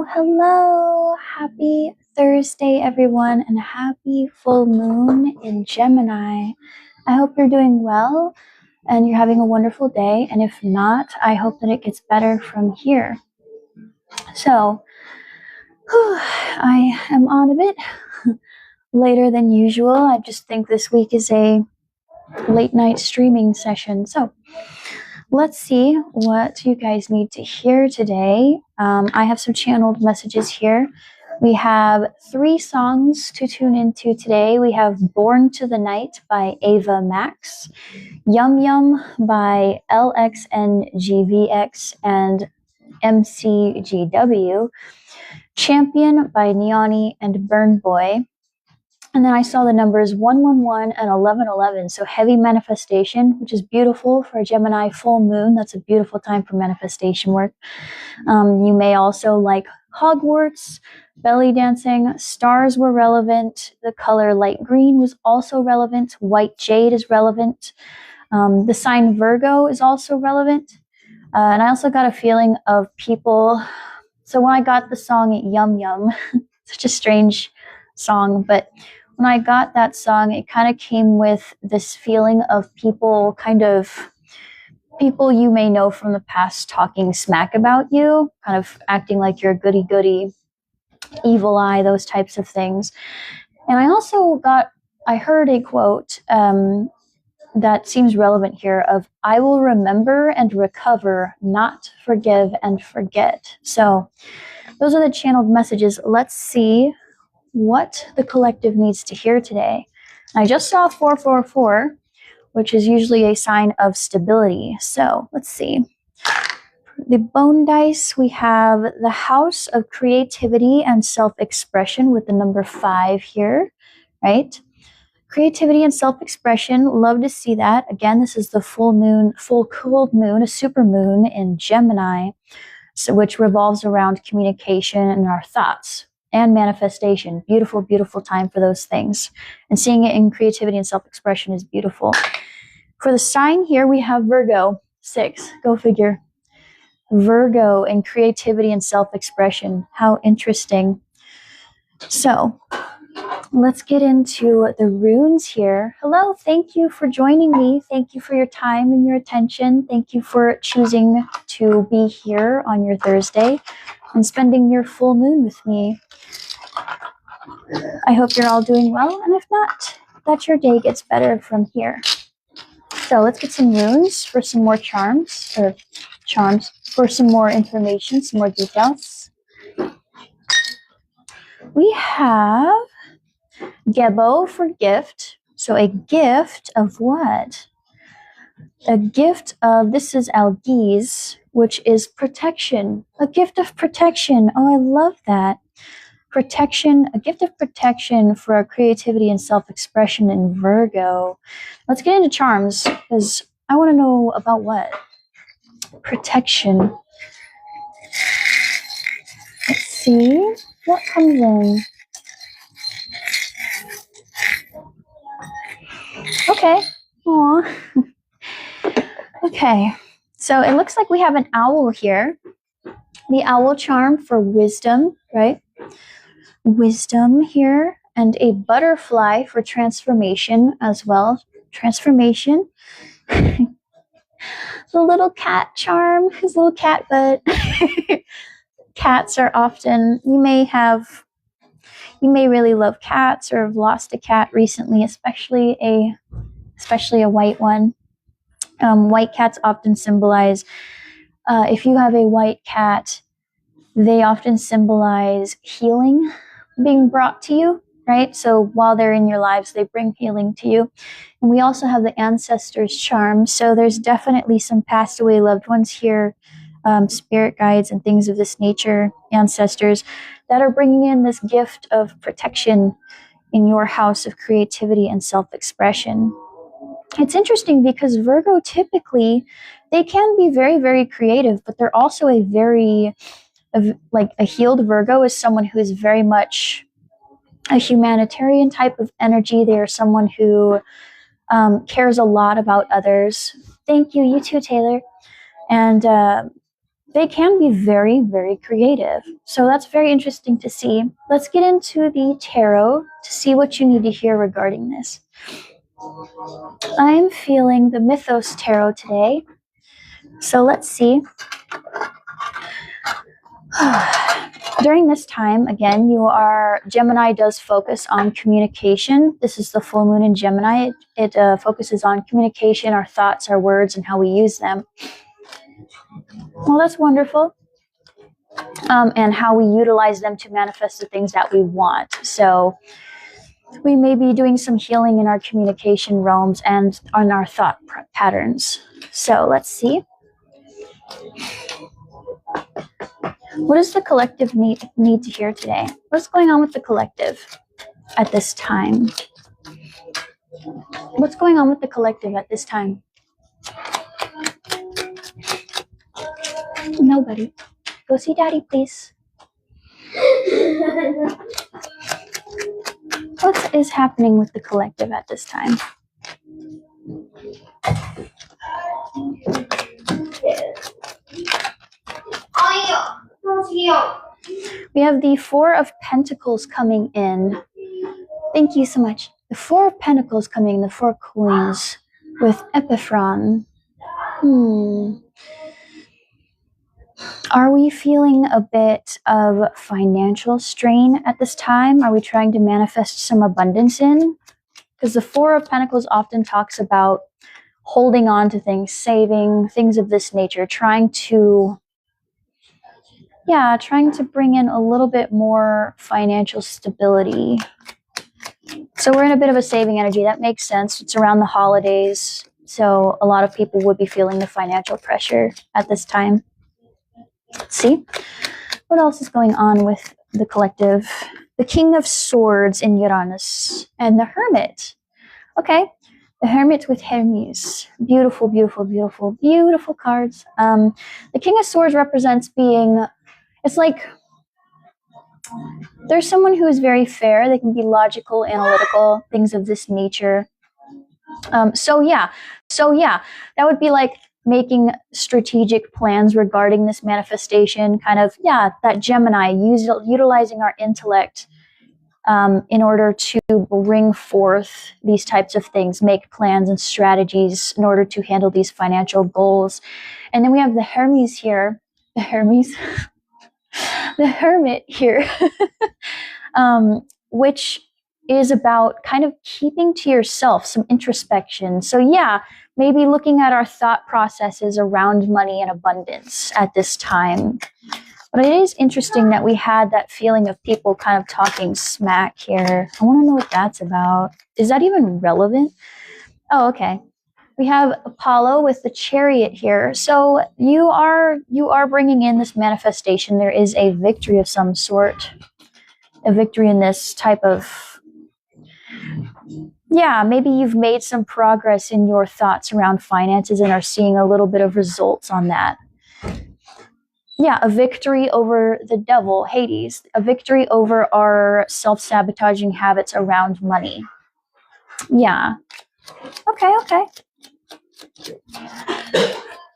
Hello. Happy Thursday, everyone, and happy full moon in Gemini. I hope you're doing well and you're having a wonderful day. And if not, I hope that it gets better from here. So, I am on a bit later than usual. I just think this week is a late night streaming session. So, let's see what you guys need to hear today. I have some channeled messages here. We have 3 songs to tune into today. We have Born to the Night by Ava Max, Yum Yum by LXNGVX and MCGW, Champion by Neoni and Burn Boy. And then I saw the numbers 111 and 1111. So heavy manifestation, which is beautiful for a Gemini full moon. That's a beautiful time for manifestation work. You may also like Hogwarts, belly dancing. Stars were relevant. The color light green was also relevant. White jade is relevant. The sign Virgo is also relevant. And I also got a feeling of people. So when I got the song Yum Yum, such a strange song, but when I got that song, it kind of came with this feeling of people you may know from the past talking smack about you, kind of acting like you're a goody-goody, evil eye, those types of things. And I heard a quote that seems relevant here of, I will remember and recover, not forgive and forget. So those are the channeled messages. Let's see what the collective needs to hear today. I just saw 444, which is usually a sign of stability. So let's see. The bone dice, we have the house of creativity and self-expression with the number 5 here, right? Creativity and self-expression, love to see that. Again, this is the full cold moon, a super moon in Gemini, which revolves around communication and our thoughts and manifestation. Beautiful, beautiful time for those things. And seeing it in creativity and self-expression is beautiful. For the sign here, we have Virgo, 6. Go figure. Virgo and creativity and self-expression. How interesting. So let's get into the runes here. Hello, thank you for joining me. Thank you for your time and your attention. Thank you for choosing to be here on your Thursday and spending your full moon with me. I hope you're all doing well, and if not, that your day gets better from here. So let's get some runes for some more charms for some more information, some more details. We have Gebo for gift. So a gift of what? A gift of, this is Algiz, which is protection. A gift of protection. Oh, I love that. Protection, a gift of protection for our creativity and self-expression in Virgo. Let's get into charms, because I want to know about what? Protection. Let's see what comes in. Okay. Aw. Okay. So it looks like we have an owl here. The owl charm for wisdom, right? Wisdom here, and a butterfly for transformation as well. Transformation. The little cat charm, his little cat butt. Cats are often, you may really love cats or have lost a cat recently, especially a white one. White cats often symbolize, if you have a white cat, they often symbolize healing being brought to you, right? So while they're in your lives, they bring healing to you. And we also have the ancestors' charm. So there's definitely some passed away loved ones here, spirit guides and things of this nature, ancestors, that are bringing in this gift of protection in your house of creativity and self-expression. It's interesting because Virgo typically, they can be very, very creative, but they're also like a healed Virgo is someone who is very much a humanitarian type of energy. They are someone who cares a lot about others. Thank you, you too, Taylor. And they can be very, very creative. So that's very interesting to see. Let's get into the tarot to see what you need to hear regarding this. I'm feeling the Mythos Tarot today. So let's see. During this time, again, Gemini does focus on communication. This is the full moon in Gemini. It focuses on communication, our thoughts, our words, and how we use them. Well, that's wonderful. And how we utilize them to manifest the things that we want. So we may be doing some healing in our communication realms and on our thought patterns. So let's see. What does the collective need to hear today? What's going on with the collective at this time? What's going on with the collective at this time? Nobody. Go see Daddy, please. What is happening with the collective at this time? We have the Four of Pentacles coming in. Thank you so much. The Four of Pentacles coming in, the Four Coins with Epiphron. Are we feeling a bit of financial strain at this time? Are we trying to manifest some abundance in? Because the Four of Pentacles often talks about holding on to things, saving, things of this nature, trying to bring in a little bit more financial stability. So we're in a bit of a saving energy. That makes sense. It's around the holidays. So a lot of people would be feeling the financial pressure at this time. Let's see. What else is going on with the collective? The King of Swords in Uranus and the Hermit. Okay. The Hermit with Hermes. Beautiful, beautiful, beautiful, beautiful cards. The King of Swords represents being, it's like there's someone who is very fair. They can be logical, analytical, things of this nature. So yeah, that would be like making strategic plans regarding this manifestation, kind of, that Gemini, utilizing our intellect in order to bring forth these types of things, make plans and strategies in order to handle these financial goals. And then we have the Hermes here, the Hermit here, which is about kind of keeping to yourself, some introspection. So maybe looking at our thought processes around money and abundance at this time. But it is interesting that we had that feeling of people kind of talking smack here. I want to know what that's about. Is that even relevant? Oh, okay. We have Apollo with the Chariot here. So you are bringing in this manifestation. There is a victory of some sort, a victory in this type of, maybe you've made some progress in your thoughts around finances and are seeing a little bit of results on that. A victory over the devil, Hades, a victory over our self-sabotaging habits around money. Okay.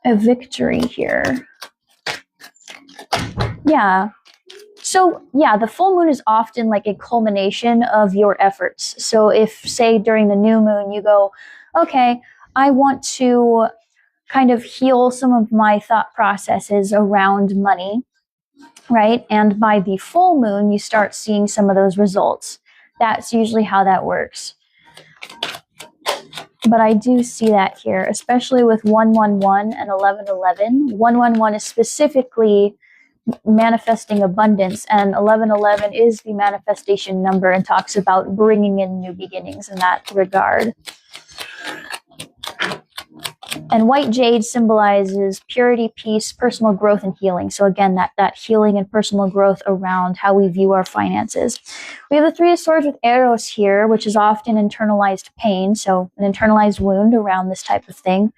A victory here. So the full moon is often like a culmination of your efforts. So if, say, during the new moon, you go, okay, I want to kind of heal some of my thought processes around money, right? And by the full moon, you start seeing some of those results. That's usually how that works. But I do see that here, especially with 111 and 1111. 111 is specifically manifesting abundance, and 1111 is the manifestation number and talks about bringing in new beginnings in that regard. And white jade symbolizes purity, peace, personal growth, and healing. So again, that healing and personal growth around how we view our finances. We have the Three of Swords with Eros here, which is often internalized pain, so an internalized wound around this type of thing.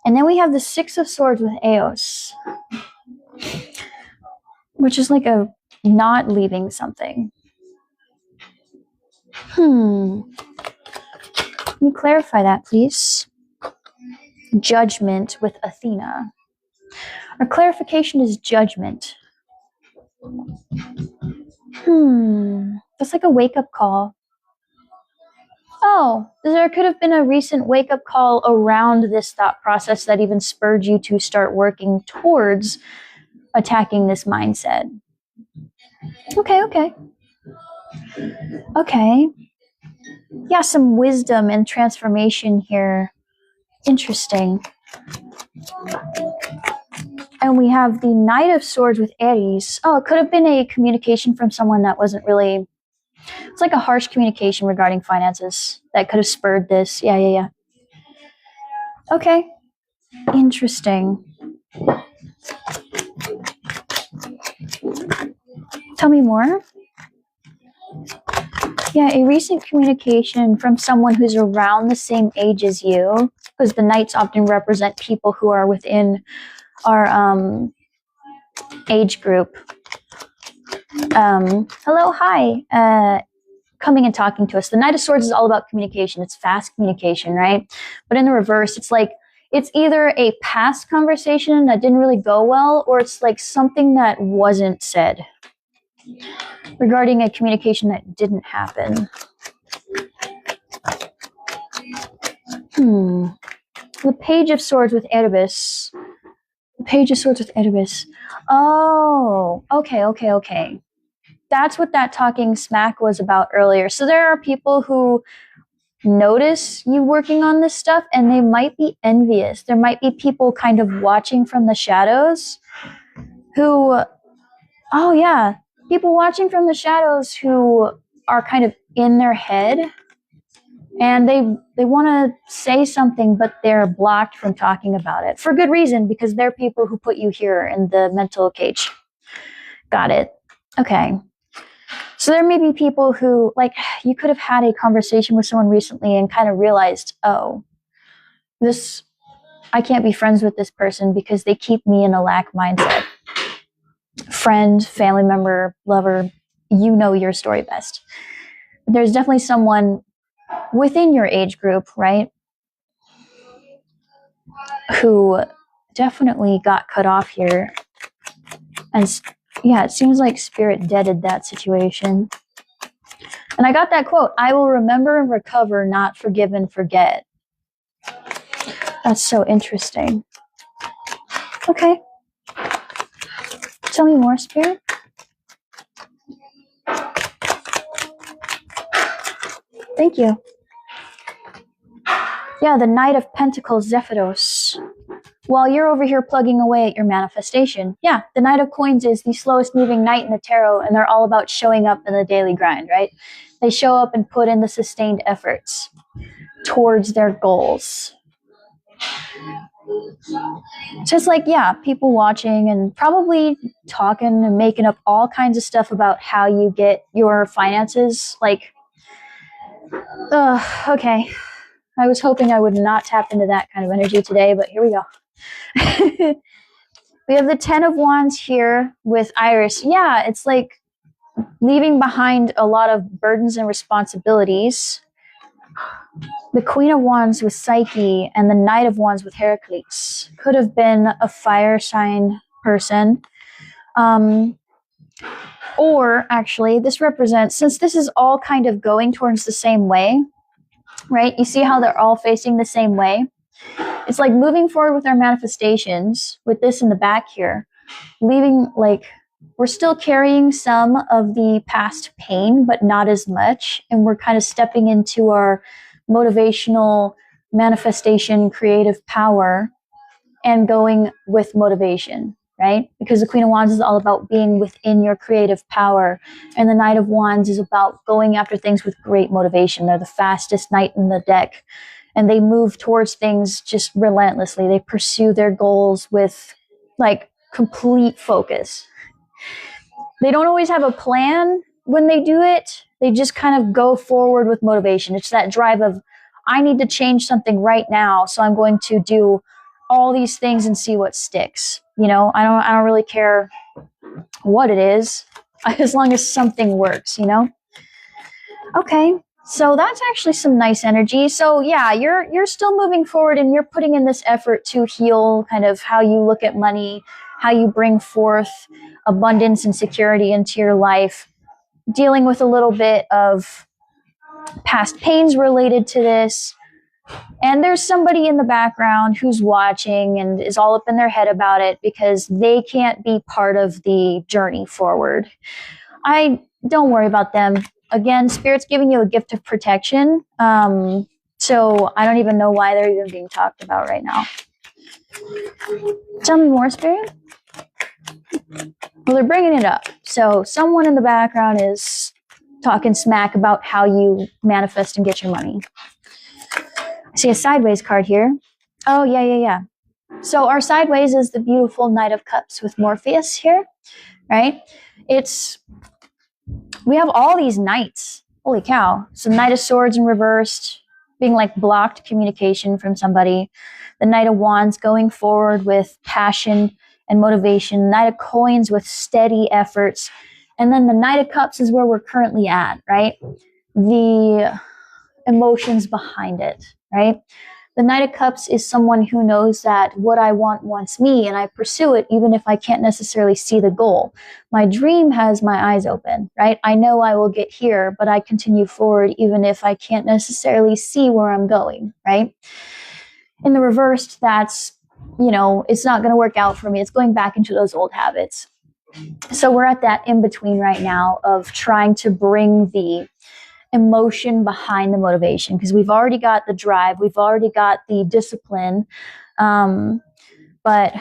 And then we have the Six of Swords with Eos, which is like a not leaving something. Can you clarify that, please? Judgment with Athena. Or clarification is judgment. That's like a wake-up call. Oh, there could have been a recent wake-up call around this thought process that even spurred you to start working towards attacking this mindset. Okay. Yeah, some wisdom and transformation here. Interesting. And we have the Knight of Swords with Aries. Oh, it could have been a communication from someone that wasn't really... It's like a harsh communication regarding finances that could have spurred this. Yeah. Okay. Interesting. Tell me more. Yeah, a recent communication from someone who's around the same age as you, because the Knights often represent people who are within our age group. Hello, hi. Coming and talking to us. The Knight of Swords is all about communication. It's fast communication, right? But in the reverse, it's like, it's either a past conversation that didn't really go well, or it's like something that wasn't said regarding a communication that didn't happen. The Page of Swords with Erebus. The Page of Swords with Erebus. Oh, okay. That's what that talking smack was about earlier. So there are people who notice you working on this stuff and they might be envious. There might be people kind of watching from the shadows who, people watching from the shadows who are kind of in their head and they want to say something, but they're blocked from talking about it for good reason, because they're people who put you here in the mental cage. Got it. Okay. So there may be people who, like, you could have had a conversation with someone recently and kind of realized, oh, I can't be friends with this person because they keep me in a lack mindset. Friend, family member, lover, you know your story best. There's definitely someone within your age group, right, who definitely got cut off here. And yeah, it seems like Spirit deaded that situation. And I got that quote, I will remember and recover, not forgive and forget. That's so interesting. Okay. Tell me more, Spirit. Thank you. Yeah, the Knight of Pentacles, Zephyros. While you're over here plugging away at your manifestation. Yeah, the Knight of Coins is the slowest moving knight in the tarot, and they're all about showing up in the daily grind, right? They show up and put in the sustained efforts towards their goals. So it's like, yeah, people watching and probably talking and making up all kinds of stuff about how you get your finances. Like, okay. I was hoping I would not tap into that kind of energy today, but here we go. We have the 10 of Wands here with Iris. Yeah, it's like leaving behind a lot of burdens and responsibilities. The Queen of Wands with Psyche and the Knight of Wands with Heracles. Could have been a fire sign person. Or actually, this represents, since this is all kind of going towards the same way, right? You see how they're all facing the same way? It's like moving forward with our manifestations, with this in the back here, leaving, like, we're still carrying some of the past pain, but not as much. And we're kind of stepping into our motivational manifestation, creative power, and going with motivation, right? Because the Queen of Wands is all about being within your creative power. And the Knight of Wands is about going after things with great motivation. They're the fastest knight in the deck. And they move towards things just relentlessly. They pursue their goals with, like, complete focus. They don't always have a plan when they do it. They just kind of go forward with motivation. It's that drive of, I need to change something right now, so I'm going to do all these things and see what sticks. You know, I don't really care what it is, as long as something works, you know? Okay. So that's actually some nice energy. So yeah, you're still moving forward and you're putting in this effort to heal kind of how you look at money, how you bring forth abundance and security into your life, dealing with a little bit of past pains related to this. And there's somebody in the background who's watching and is all up in their head about it because they can't be part of the journey forward. I don't worry about them. Again, Spirit's giving you a gift of protection. So I don't even know why they're even being talked about right now. Tell me more, Spirit. Well, they're bringing it up. So someone in the background is talking smack about how you manifest and get your money. I see a sideways card here. Oh, yeah. So our sideways is the beautiful Knight of Cups with Morpheus here, right? We have all these knights. Holy cow. So Knight of Swords in reversed, being like blocked communication from somebody. The Knight of Wands going forward with passion and motivation. Knight of Coins with steady efforts. And then the Knight of Cups is where we're currently at, right? The emotions behind it, right? The Knight of Cups is someone who knows that what I want wants me, and I pursue it even if I can't necessarily see the goal. My dream has my eyes open, right? I know I will get here, but I continue forward even if I can't necessarily see where I'm going, right? In the reversed, that's, it's not going to work out for me. It's going back into those old habits. So we're at that in between right now of trying to bring the emotion behind the motivation, because we've already got the drive, we've already got the discipline, but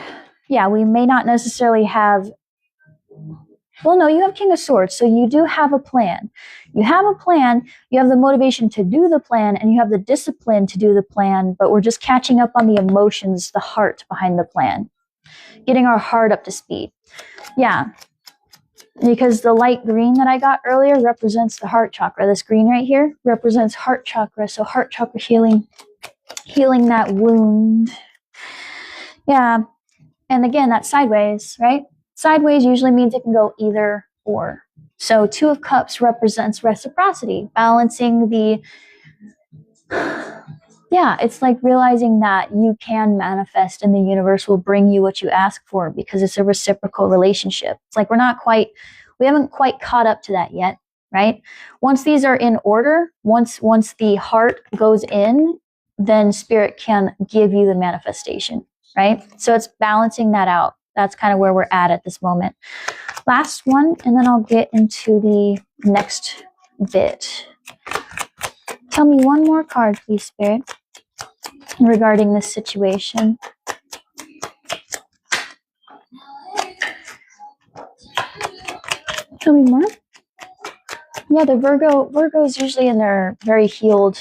yeah, we may not necessarily have. Well, no, you have King of Swords, so you do have a plan. You have a plan, you have the motivation to do the plan, and you have the discipline to do the plan, but we're just catching up on the emotions, the heart behind the plan, getting our heart up to speed. Yeah. Because the light green that I got earlier represents the heart chakra. This green right here represents heart chakra. So heart chakra healing that wound. Yeah. And again, that's sideways, right? Sideways usually means it can go either or. So Two of Cups represents reciprocity, balancing the, it's like realizing that you can manifest and the universe will bring you what you ask for because it's a reciprocal relationship. It's like we haven't quite caught up to that yet, right? Once these are in order, once the heart goes in, then Spirit can give you the manifestation, right? So it's balancing that out. That's kind of where we're at this moment. Last one, and then I'll get into the next bit. Tell me one more card, please, Spirit, regarding this situation. Tell me more. Yeah, the Virgo's usually in their very healed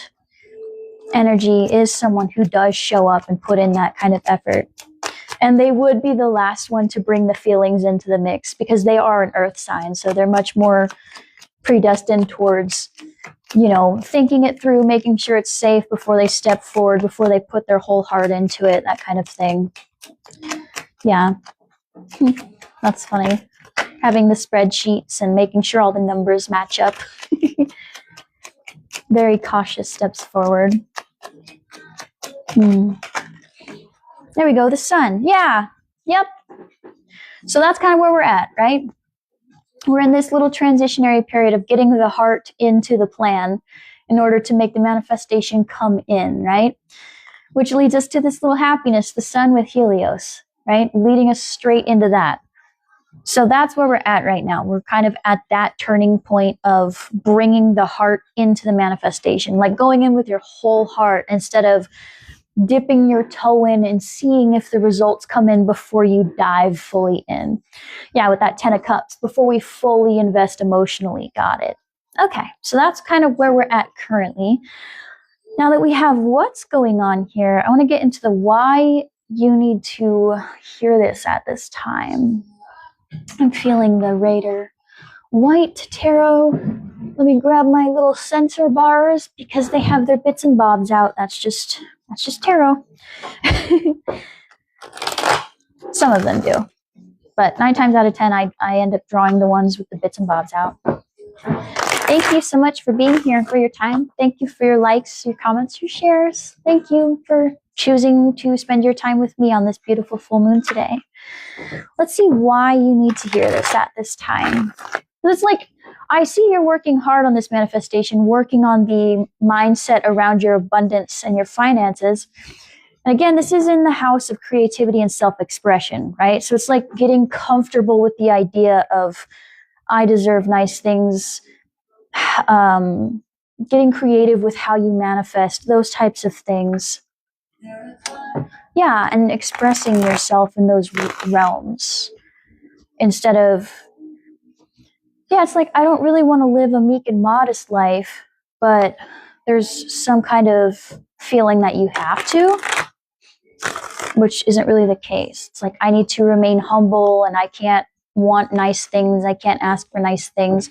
energy is someone who does show up and put in that kind of effort. And they would be the last one to bring the feelings into the mix because they are an earth sign. So they're much more predestined towards, thinking it through, making sure it's safe before they step forward, before they put their whole heart into it, that kind of thing. Yeah. That's funny. Having the spreadsheets and making sure all the numbers match up. Very cautious steps forward. There we go, the sun. Yeah. Yep. So that's kind of where we're at, right? We're in this little transitionary period of getting the heart into the plan in order to make the manifestation come in, right? Which leads us to this little happiness, the sun with Helios, right? Leading us straight into that. So that's where we're at right now. We're kind of at that turning point of bringing the heart into the manifestation, like going in with your whole heart instead of dipping your toe in and seeing if the results come in before you dive fully in. Yeah, with that 10 of Cups, before we fully invest emotionally. Got it. Okay, so that's kind of where we're at currently. Now that we have what's going on here, I want to get into the why you need to hear this at this time. I'm feeling the Raider White Tarot. Let me grab my little sensor bars because they have their bits and bobs out. That's just tarot. Some of them do. But 9 times out of 10, I end up drawing the ones with the bits and bobs out. Thank you so much for being here and for your time. Thank you for your likes, your comments, your shares. Thank you for choosing to spend your time with me on this beautiful full moon today. Let's see why you need to hear this at this time. It's like, I see you're working hard on this manifestation, working on the mindset around your abundance and your finances. And again, this is in the house of creativity and self-expression, right? So it's like getting comfortable with the idea of, I deserve nice things, getting creative with how you manifest, those types of things. Yeah, and expressing yourself in those realms instead of, yeah, it's like, I don't really want to live a meek and modest life, but there's some kind of feeling that you have to, which isn't really the case. It's like, I need to remain humble and I can't want nice things. I can't ask for nice things.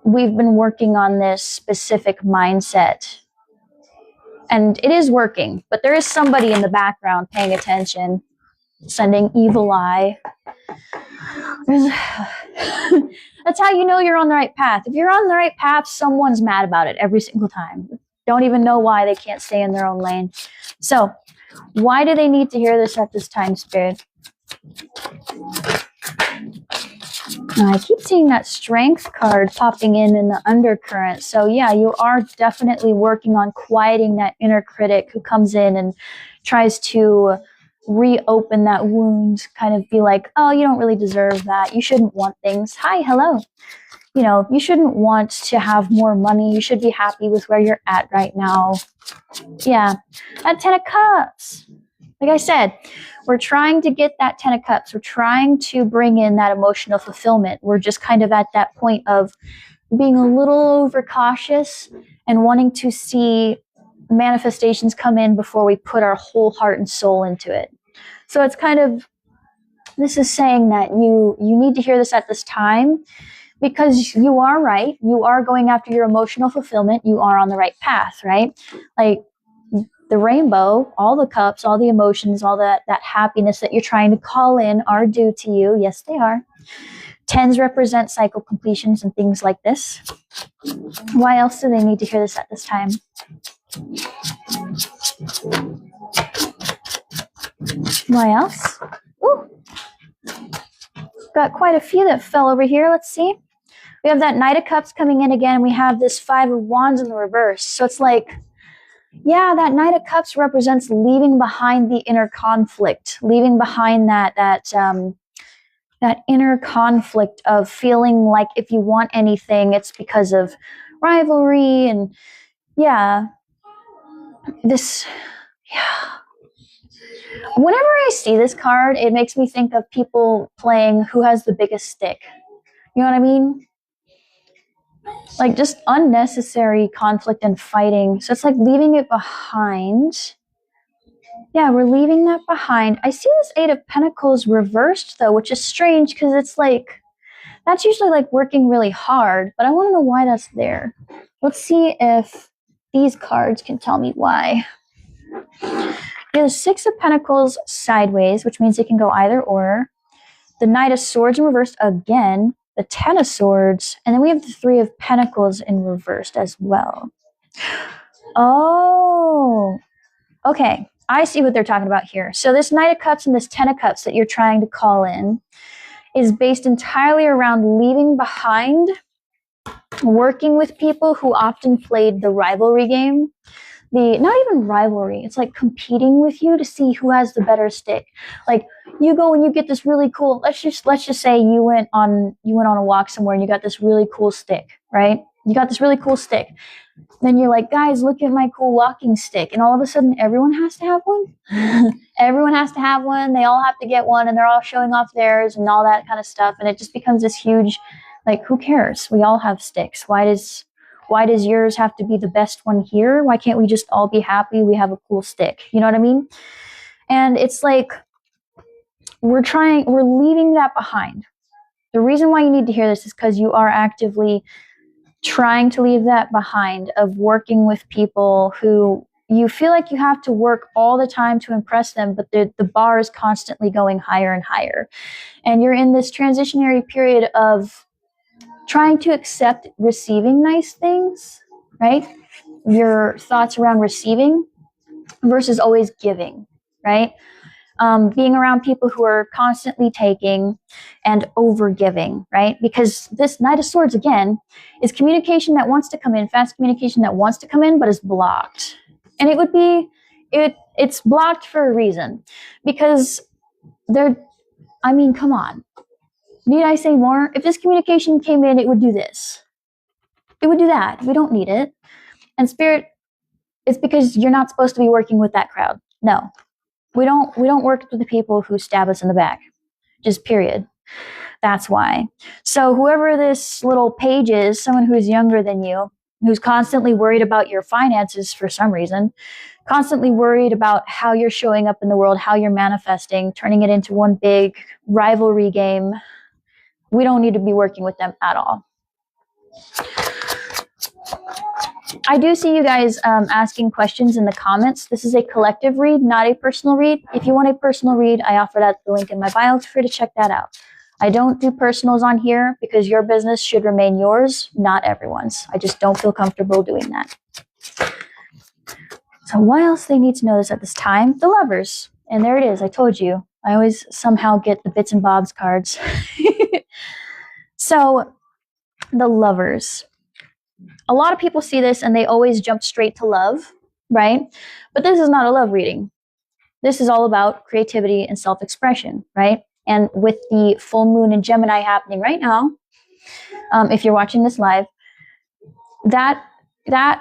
We've been working on this specific mindset and it is working, but there is somebody in the background paying attention, sending evil eye. That's how you know you're on the right path. If you're on the right path, someone's mad about it every single time. Don't even know why they can't stay in their own lane. So, why do they need to hear this at this time, Spirit? I keep seeing that strength card popping in the undercurrent. So yeah, you are definitely working on quieting that inner critic who comes in and tries to reopen that wound, kind of be like, oh, you don't really deserve that. You shouldn't want things. Hi, hello. You know, you shouldn't want to have more money. You should be happy with where you're at right now. Yeah, that 10 of Cups. Like I said, we're trying to get that 10 of Cups. We're trying to bring in that emotional fulfillment. We're just kind of at that point of being a little overcautious and wanting to see manifestations come in before we put our whole heart and soul into it. So it's kind of, this is saying that you need to hear this at this time because you are right. You are going after your emotional fulfillment. You are on the right path, right? Like, the rainbow, all the cups, all the emotions, all that happiness that you're trying to call in are due to you. Yes, they are. Tens represent cycle completions and things like this. Why else do they need to hear this at this time? Why else? Ooh. Got quite a few that fell over here. Let's see. We have that Knight of Cups coming in again. We have this Five of Wands in the reverse. So it's like, yeah, that Knight of Cups represents leaving behind the inner conflict, leaving behind that inner conflict of feeling like if you want anything, it's because of rivalry and this. Whenever I see this card, it makes me think of people playing who has the biggest stick. You know what I mean? Like just unnecessary conflict and fighting. So it's like leaving it behind. Yeah, we're leaving that behind. I see this Eight of Pentacles reversed though, which is strange because it's like, that's usually like working really hard, but I want to know why that's there. Let's see if these cards can tell me why. We have the Six of Pentacles sideways, which means it can go either or. The Knight of Swords in reversed again. The Ten of Swords, and then we have the Three of Pentacles in reversed as well. Oh, okay. I see what they're talking about here. So this Knight of Cups and this Ten of Cups that you're trying to call in is based entirely around leaving behind, working with people who often played the rivalry game. Not even rivalry, it's like competing with you to see who has the better stick. Like you go and you get this really cool, let's just say you went on a walk somewhere and you got this really cool stick, right? You got this really cool stick. Then you're like, guys, look at my cool walking stick. And all of a sudden everyone has to have one. Everyone has to have one. They all have to get one and they're all showing off theirs and all that kind of stuff. And it just becomes this huge, like, who cares? We all have sticks. Why does yours have to be the best one here? Why can't we just all be happy we have a cool stick? You know what I mean? And it's like, we're leaving that behind. The reason why you need to hear this is because you are actively trying to leave that behind, of working with people who you feel like you have to work all the time to impress them, but the bar is constantly going higher and higher. And you're in this transitionary period of trying to accept receiving nice things, right? Your thoughts around receiving versus always giving, right? Being around people who are constantly taking and over giving, right? Because this Knight of Swords, again, is communication that wants to come in, fast communication that wants to come in, but is blocked. And it would be, it's blocked for a reason. Because come on. Need I say more? If this communication came in, it would do this. It would do that. We don't need it. And Spirit, it's because you're not supposed to be working with that crowd. No. We don't work with the people who stab us in the back. Just period. That's why. So whoever this little page is, someone who's younger than you, who's constantly worried about your finances for some reason, constantly worried about how you're showing up in the world, how you're manifesting, turning it into one big rivalry game, we don't need to be working with them at all. I do see you guys asking questions in the comments. This is a collective read, not a personal read. If you want a personal read, I offer that the link in my bio. Feel free to check that out. I don't do personals on here because your business should remain yours, not everyone's. I just don't feel comfortable doing that. So why else they need to know this at this time? The Lovers. And there it is. I told you. I always somehow get the bits and bobs cards. So the Lovers. A lot of people see this and they always jump straight to love, right? But this is not a love reading. This is all about creativity and self-expression, right? And with the full moon in Gemini happening right now, if you're watching this live, that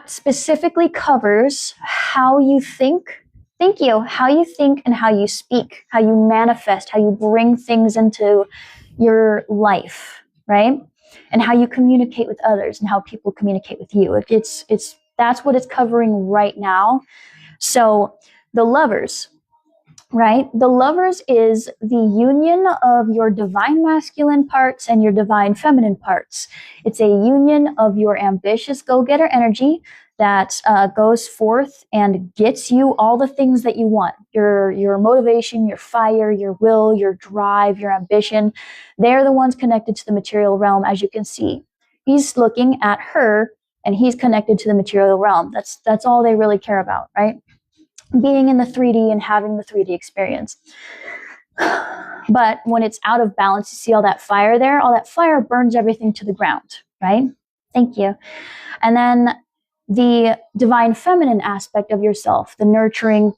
specifically covers how you think. Thank you. How you think and how you speak, how you manifest, how you bring things into your life, right? And how you communicate with others and how people communicate with you. That's what it's covering right now. So the Lovers, right? The Lovers is the union of your divine masculine parts and your divine feminine parts. It's a union of your ambitious go-getter energy that goes forth and gets you all the things that you want. Your motivation, your fire, your will, your drive, your ambition. They're the ones connected to the material realm, as you can see. He's looking at her and he's connected to the material realm. That's all they really care about, right? Being in the 3D and having the 3D experience. But when it's out of balance, you see all that fire there? All that fire burns everything to the ground, right? Thank you. And then the divine feminine aspect of yourself, the nurturing,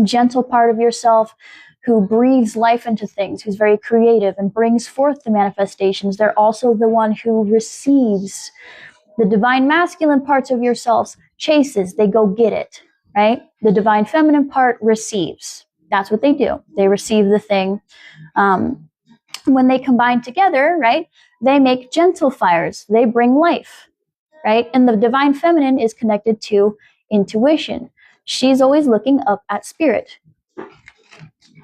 gentle part of yourself who breathes life into things, who's very creative and brings forth the manifestations. They're also the one who receives. The divine masculine parts of yourselves chases, they go get it, right? The divine feminine part receives. That's what they do. They receive the thing. When they combine together, right, they make gentle fires. They bring life, right? And the divine feminine is connected to intuition. She's always looking up at spirit.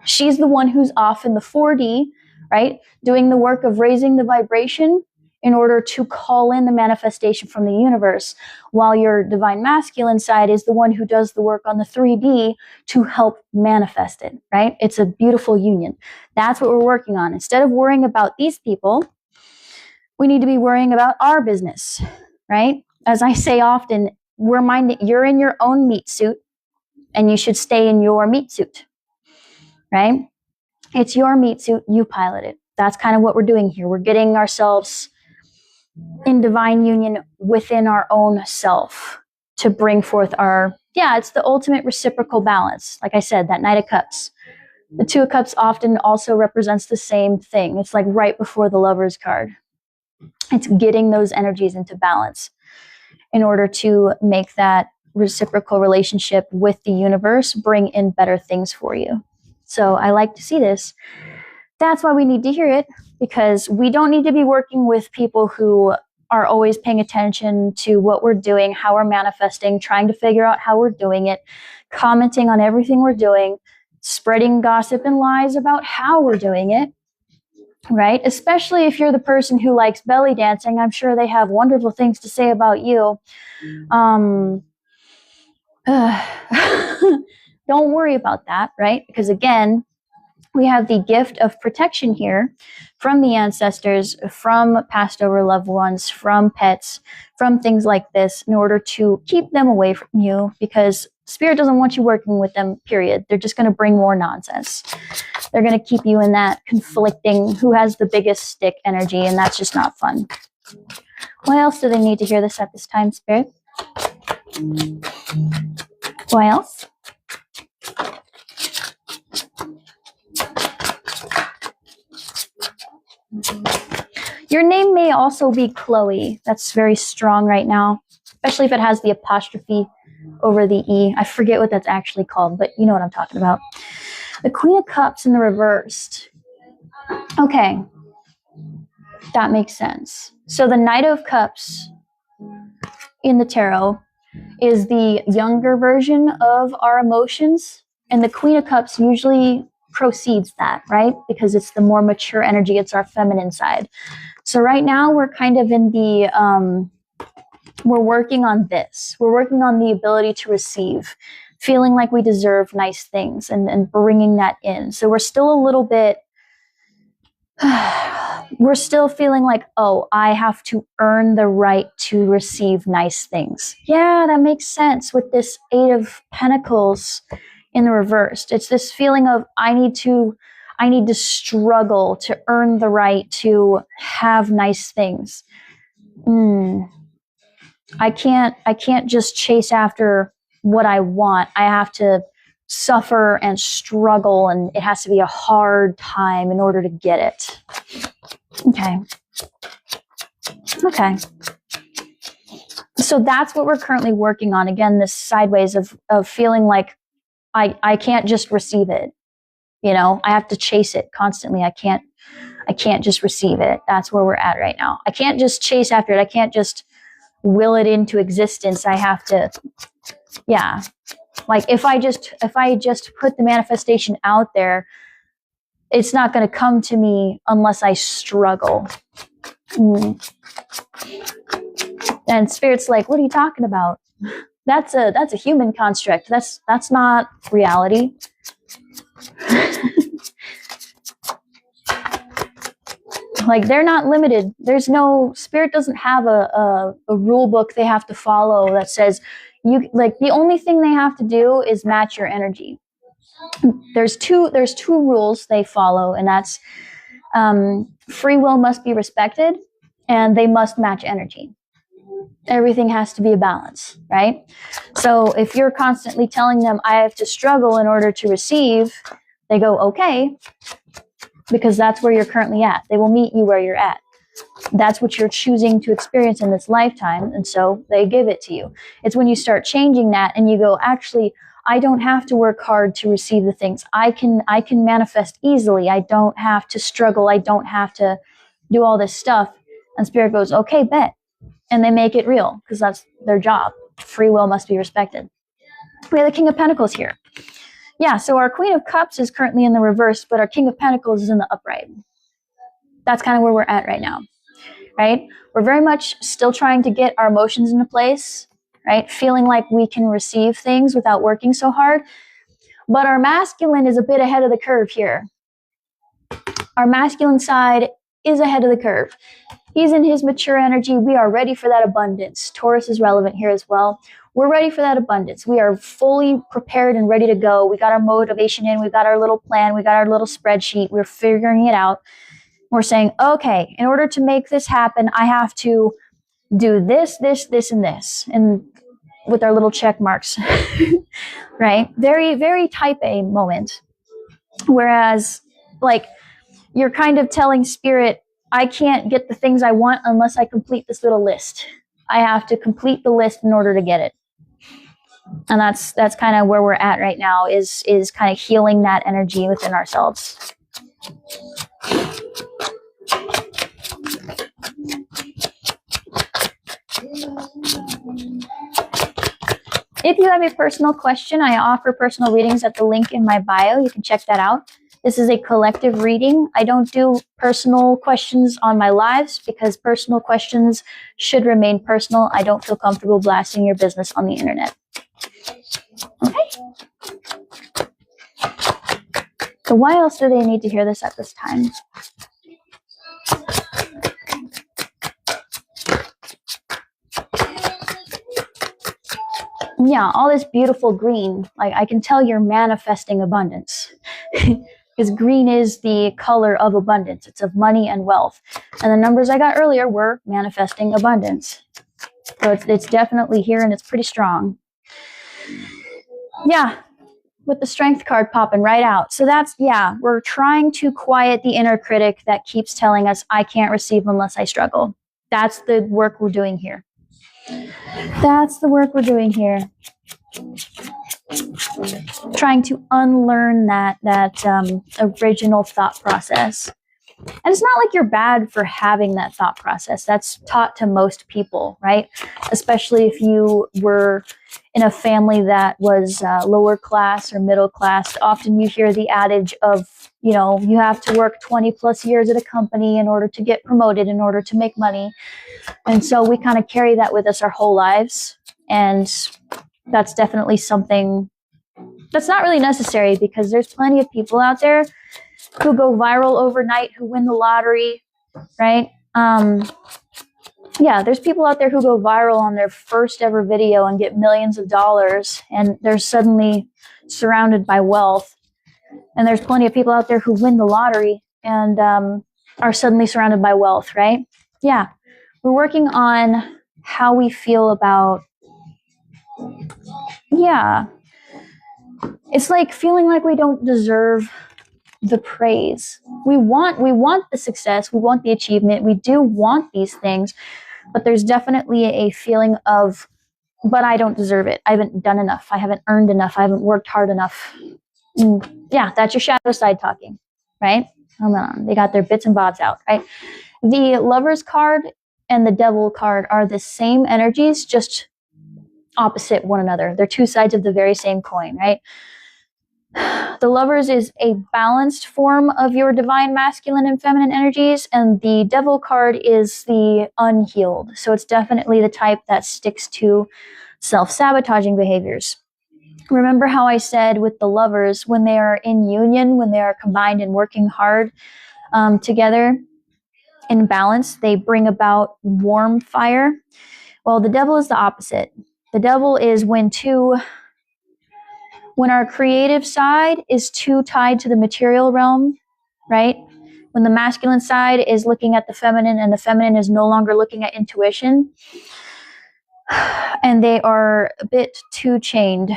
She's the one who's off in the 4D, right, doing the work of raising the vibration in order to call in the manifestation from the universe, while your divine masculine side is the one who does the work on the 3D to help manifest it, right? It's a beautiful union. That's what we're working on. Instead of worrying about these people, we need to be worrying about our business, right? As I say often, you're in your own meat suit and you should stay in your meat suit, right? It's your meat suit, you pilot it. That's kind of what we're doing here. We're getting ourselves in divine union within our own self to bring forth it's the ultimate reciprocal balance. Like I said, that Knight of Cups. The Two of Cups often also represents the same thing. It's like right before the Lovers card. It's getting those energies into balance in order to make that reciprocal relationship with the universe bring in better things for you. So I like to see this. That's why we need to hear it, because we don't need to be working with people who are always paying attention to what we're doing, how we're manifesting, trying to figure out how we're doing it, commenting on everything we're doing, spreading gossip and lies about how we're doing it, right? Especially if you're the person who likes belly dancing. I'm sure they have wonderful things to say about you. Don't worry about that, right? Because again, We have the gift of protection here from the ancestors, from passed over loved ones, from pets, from things like this, in order to keep them away from you, because spirit doesn't want you working with them, period. They're just going to bring more nonsense. They're going to keep you in that conflicting, who has the biggest stick energy, and that's just not fun. Why else do they need to hear this at this time, Spirit? Why else? Your name may also be Chloe. That's very strong right now, especially if it has the apostrophe over the E. I forget what that's actually called, but you know what I'm talking about. The Queen of Cups in the reversed. Okay, that makes sense. So the Knight of Cups in the tarot is the younger version of our emotions, and the Queen of Cups usually precedes that, right? Because it's the more mature energy, it's our feminine side. So right now we're kind of in the, we're working on this. We're working on the ability to receive, feeling like we deserve nice things, and bringing that in. So we're still a little bit, we're still feeling like, oh, I have to earn the right to receive nice things. Yeah, that makes sense with this Eight of Pentacles in the reversed. It's this feeling of I need to struggle to earn the right to have nice things. I can't just chase after what I want. I have to suffer and struggle, and it has to be a hard time in order to get it. Okay. So that's what we're currently working on. Again, this sideways of feeling like I can't just receive it. You know, I have to chase it constantly. I can't just receive it. That's where we're at right now. I can't just chase after it. I can't just will it into existence. I have to, yeah. Like if I just put the manifestation out there, it's not going to come to me unless I struggle. And Spirit's like, what are you talking about? That's a human construct. That's not reality. Like they're not limited. There's no, Spirit doesn't have a rule book they have to follow that says you, like the only thing they have to do is match your energy. There's two rules they follow, and that's free will must be respected and they must match energy. Everything has to be a balance, right? So if you're constantly telling them I have to struggle in order to receive, they go, okay, because that's where you're currently at. They will meet you where you're at. That's what you're choosing to experience in this lifetime, and so they give it to you. It's when you start changing that and you go, actually, I don't have to work hard to receive the things. I can manifest easily. I don't have to struggle. I don't have to do all this stuff. And Spirit goes, okay, bet. And they make it real because that's their job. Free will must be respected. We have the King of Pentacles here. Yeah, so our Queen of Cups is currently in the reverse, but our King of Pentacles is in the upright. That's kind of where we're at right now, right? We're very much still trying to get our emotions into place, right? Feeling like we can receive things without working so hard. But our masculine is a bit ahead of the curve here. Our masculine side is ahead of the curve. He's in his mature energy. We are ready for that abundance. Taurus is relevant here as well. We're ready for that abundance. We are fully prepared and ready to go. We got our motivation in. We got our little plan. We got our little spreadsheet. We're figuring it out. We're saying, okay, in order to make this happen, I have to do this, this, this, and this. And with our little check marks, right? Very, very type A moment. Whereas, like, you're kind of telling Spirit, I can't get the things I want unless I complete this little list. I have to complete the list in order to get it. And that's kind of where we're at right now, is kind of healing that energy within ourselves. If you have a personal question, I offer personal readings at the link in my bio. You can check that out. This is a collective reading. I don't do personal questions on my lives because personal questions should remain personal. I don't feel comfortable blasting your business on the internet. Okay. So why else do they need to hear this at this time? Yeah, all this beautiful green. Like, I can tell you're manifesting abundance. Because green is the color of abundance. It's of money and wealth. And the numbers I got earlier were manifesting abundance. So it's definitely here, and it's pretty strong. Yeah, with the strength card popping right out. So that's, yeah, we're trying to quiet the inner critic that keeps telling us, I can't receive unless I struggle. That's the work we're doing here. That's the work we're doing here. Trying to unlearn that original thought process. And it's not like you're bad for having that thought process. That's taught to most people, right? Especially if you were in a family that was lower class or middle class. Often you hear the adage of, you know, you have to work 20 plus years at a company in order to get promoted, in order to make money. And so we kind of carry that with us our whole lives. And that's definitely something that's not really necessary, because there's plenty of people out there who go viral overnight, who win the lottery, right? Yeah, there's people out there who go viral on their first ever video and get millions of dollars, and they're suddenly surrounded by wealth. And there's plenty of people out there who win the lottery and are suddenly surrounded by wealth, right? Yeah, we're working on how we feel about, yeah, it's like feeling like we don't deserve the praise. We want the success, we want the achievement, we do want these things, but there's definitely a feeling of, but I don't deserve it. I haven't done enough. I haven't earned enough. I haven't worked hard enough. Yeah, that's your shadow side talking, right? They got their bits and bobs out, right? The Lover's card and the Devil card are the same energies, just opposite one another. They're two sides of the very same coin, right? The Lovers is a balanced form of your divine masculine and feminine energies, and the Devil card is the unhealed. So it's definitely the type that sticks to self-sabotaging behaviors. Remember how I said with the Lovers, when they are in union, when they are combined and working hard together in balance, they bring about warm fire. Well, the Devil is the opposite. The Devil is when our creative side is too tied to the material realm, right? When the masculine side is looking at the feminine and the feminine is no longer looking at intuition, and they are a bit too chained,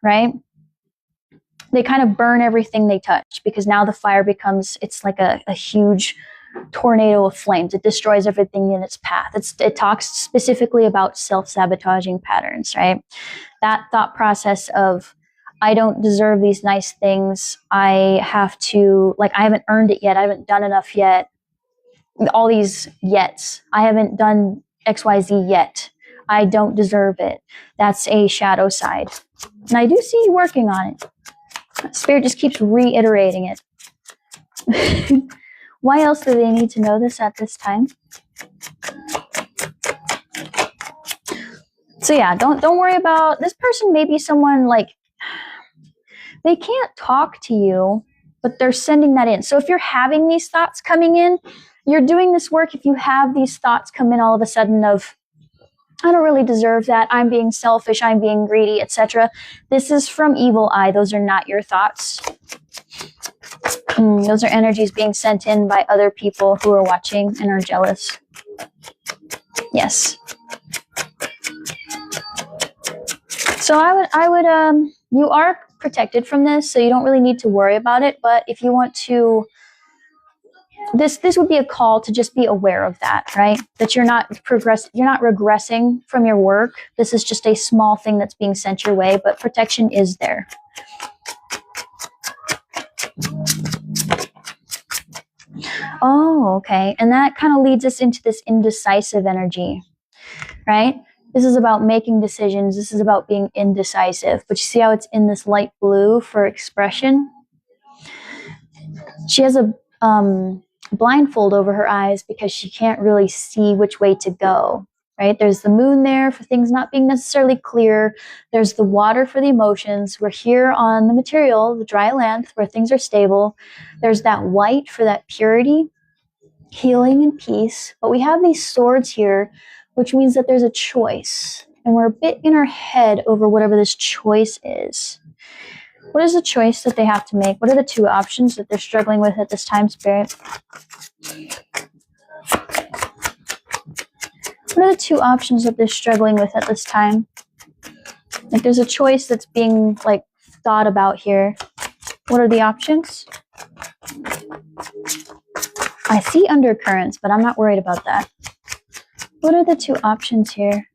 right? They kind of burn everything they touch, because now the fire becomes, it's like a huge tornado of flames. It destroys everything in its path. It talks specifically about self-sabotaging patterns, right? That thought process of, I don't deserve these nice things. I have to, like, I haven't earned it yet. I haven't done enough yet. All these yets. I haven't done XYZ yet. I don't deserve it. That's a shadow side. And I do see you working on it. Spirit just keeps reiterating it. Why else do they need to know this at this time? So yeah, don't worry about this person. Maybe someone, like, they can't talk to you, but they're sending that in. So if you're having these thoughts coming in, you're doing this work. If you have these thoughts come in all of a sudden of, I don't really deserve that, I'm being selfish, I'm being greedy, etc. This is from evil eye. Those are not your thoughts. Those are energies being sent in by other people who are watching and are jealous. Yes. So I would, you are protected from this, so you don't really need to worry about it. But if you want to, this would be a call to just be aware of that, right? That you're not regressing from your work. This is just a small thing that's being sent your way, but protection is there. Oh, okay. And that kind of leads us into this indecisive energy, right? This is about making decisions. This is about being indecisive. But you see how it's in this light blue for expression? She has a blindfold over her eyes because she can't really see which way to go. right? There's the moon there for things not being necessarily clear. There's the water for the emotions. We're here on the material, the dry land, where things are stable. There's that white for that purity, healing, and peace. But we have these swords here, which means that there's a choice. And we're a bit in our head over whatever this choice is. What is the choice that they have to make? What are the two options that they're struggling with at this time, Spirit? What are the two options that they're struggling with at this time? Like there's a choice that's being like thought about here. What are the options? I see undercurrents, but I'm not worried about that. What are the two options here?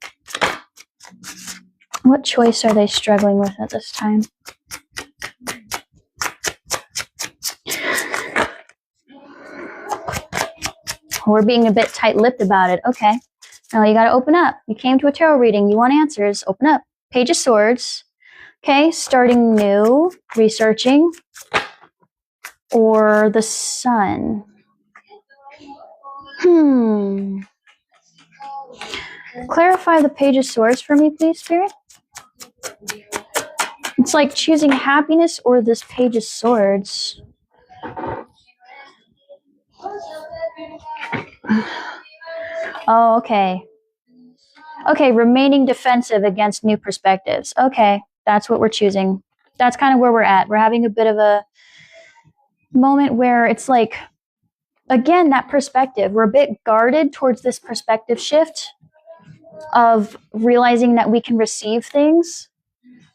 What choice are they struggling with at this time? We're being a bit tight-lipped about it. Okay. Now you got to open up. You came to a tarot reading. You want answers. Open up. Page of Swords. Okay. Starting new. Researching. Or the Sun. Clarify the Page of Swords for me, please, Spirit. It's like choosing happiness or this Page of Swords. Oh, okay. Okay, remaining defensive against new perspectives. Okay, that's what we're choosing. That's kind of where we're at. We're having a bit of a moment where it's like, again, that perspective. We're a bit guarded towards this perspective shift of realizing that we can receive things,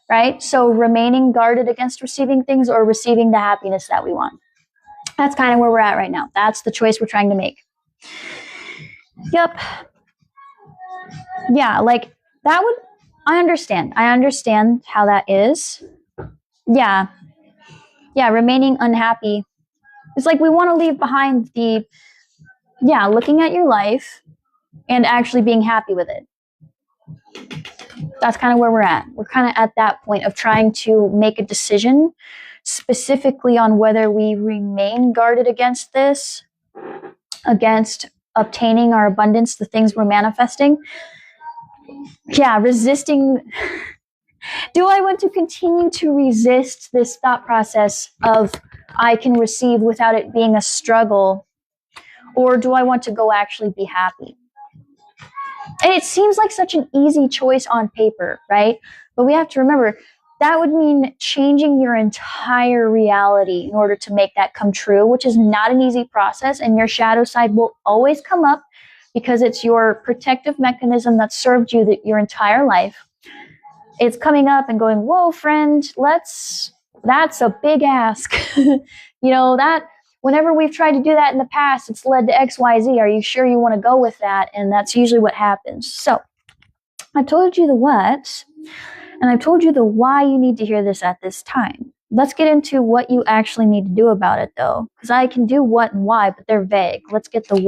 right? So remaining guarded against receiving things or receiving the happiness that we want. That's kind of where we're at right now. That's the choice we're trying to make. Yep. Yeah, like that would, I understand. I understand how that is. Yeah. Yeah, remaining unhappy. It's like we want to leave behind the, yeah, looking at your life and actually being happy with it. That's kind of where we're at. We're kind of at that point of trying to make a decision specifically on whether we remain guarded against this, against obtaining our abundance, the things we're manifesting. Yeah, resisting. Do I want to continue to resist this thought process of I can receive without it being a struggle? Or do I want to go actually be happy? And it seems like such an easy choice on paper, right? But we have to remember that would mean changing your entire reality in order to make that come true, which is not an easy process. And your shadow side will always come up because it's your protective mechanism that served you your entire life. It's coming up and going, whoa, friend, that's a big ask. That whenever we've tried to do that in the past, it's led to X, Y, Z. Are you sure you want to go with that? And that's usually what happens. So I've told you the what, and I've told you the why you need to hear this at this time. Let's get into what you actually need to do about it, though, because I can do what and why, but they're vague. Let's get the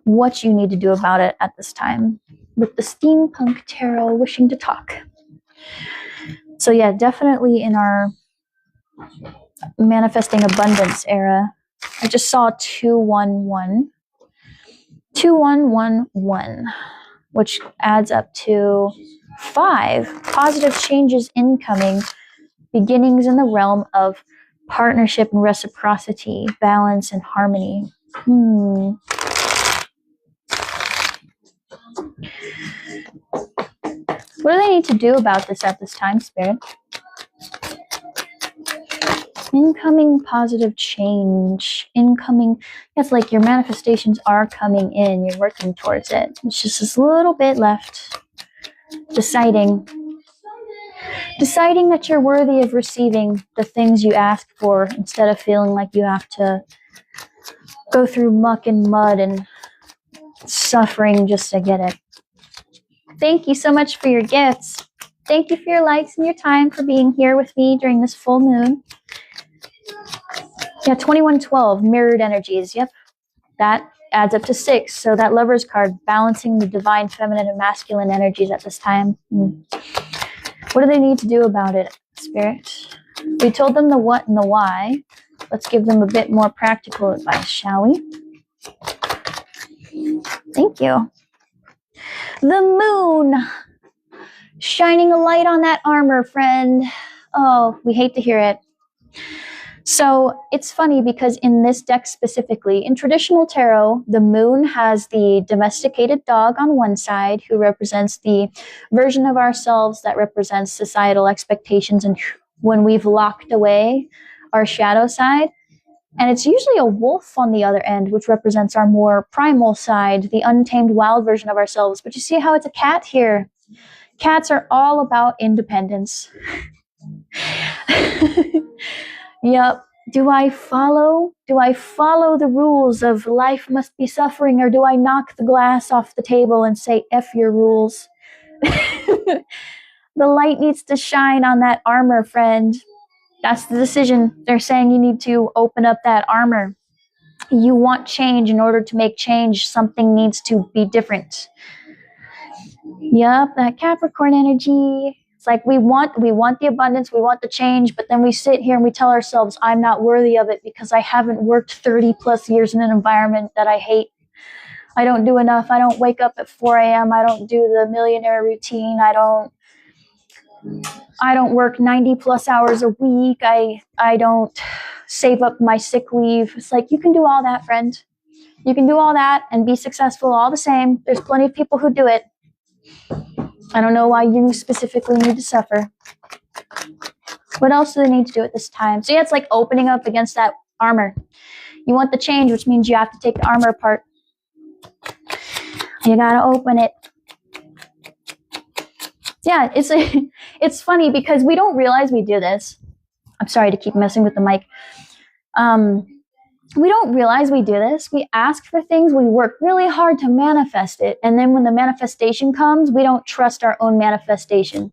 what you need to do about it at this time with the Steampunk Tarot wishing to talk. So yeah, definitely in our manifesting abundance era, I just saw 211, which adds up to 5 positive changes incoming, beginnings in the realm of partnership and reciprocity, balance and harmony. What do they need to do about this at this time, Spirit? Incoming positive change. Incoming, it's like your manifestations are coming in. You're working towards it. It's just this little bit left. Deciding that you're worthy of receiving the things you ask for instead of feeling like you have to go through muck and mud and suffering just to get it. Thank you so much for your gifts. Thank you for your likes and your time for being here with me during this full moon. Yeah, 2112, mirrored energies. Yep, that adds up to 6. So that Lover's card, balancing the divine feminine and masculine energies at this time. What do they need to do about it, Spirit? We told them the what and the why. Let's give them a bit more practical advice, shall we? Thank you. The moon, shining a light on that armor, friend. Oh, we hate to hear it. So it's funny because in this deck specifically, in traditional tarot, the moon has the domesticated dog on one side who represents the version of ourselves that represents societal expectations and when we've locked away our shadow side. And it's usually a wolf on the other end, which represents our more primal side, the untamed wild version of ourselves. But you see how it's a cat here? Cats are all about independence. Yep. Do I follow the rules of life must be suffering, or do I knock the glass off the table and say, F your rules? The light needs to shine on that armor, friend. That's the decision. They're saying you need to open up that armor. You want change. In order to make change, something needs to be different. Yep, that Capricorn energy. It's like we want the abundance, we want the change, but then we sit here and we tell ourselves, I'm not worthy of it because I haven't worked 30 plus years in an environment that I hate. I don't do enough. I don't wake up at 4 a.m. I don't do the millionaire routine. I don't work 90 plus hours a week. I don't save up my sick leave. It's like, you can do all that, friend. You can do all that and be successful all the same. There's plenty of people who do it. I don't know why you specifically need to suffer. What else do they need to do at this time? So yeah, it's like opening up against that armor. You want the change, which means you have to take the armor apart. You gotta open it. Yeah, it's funny because we don't realize we do this. I'm sorry to keep messing with the mic. We don't realize we do this. We ask for things, we work really hard to manifest it, and then when the manifestation comes, we don't trust our own manifestation.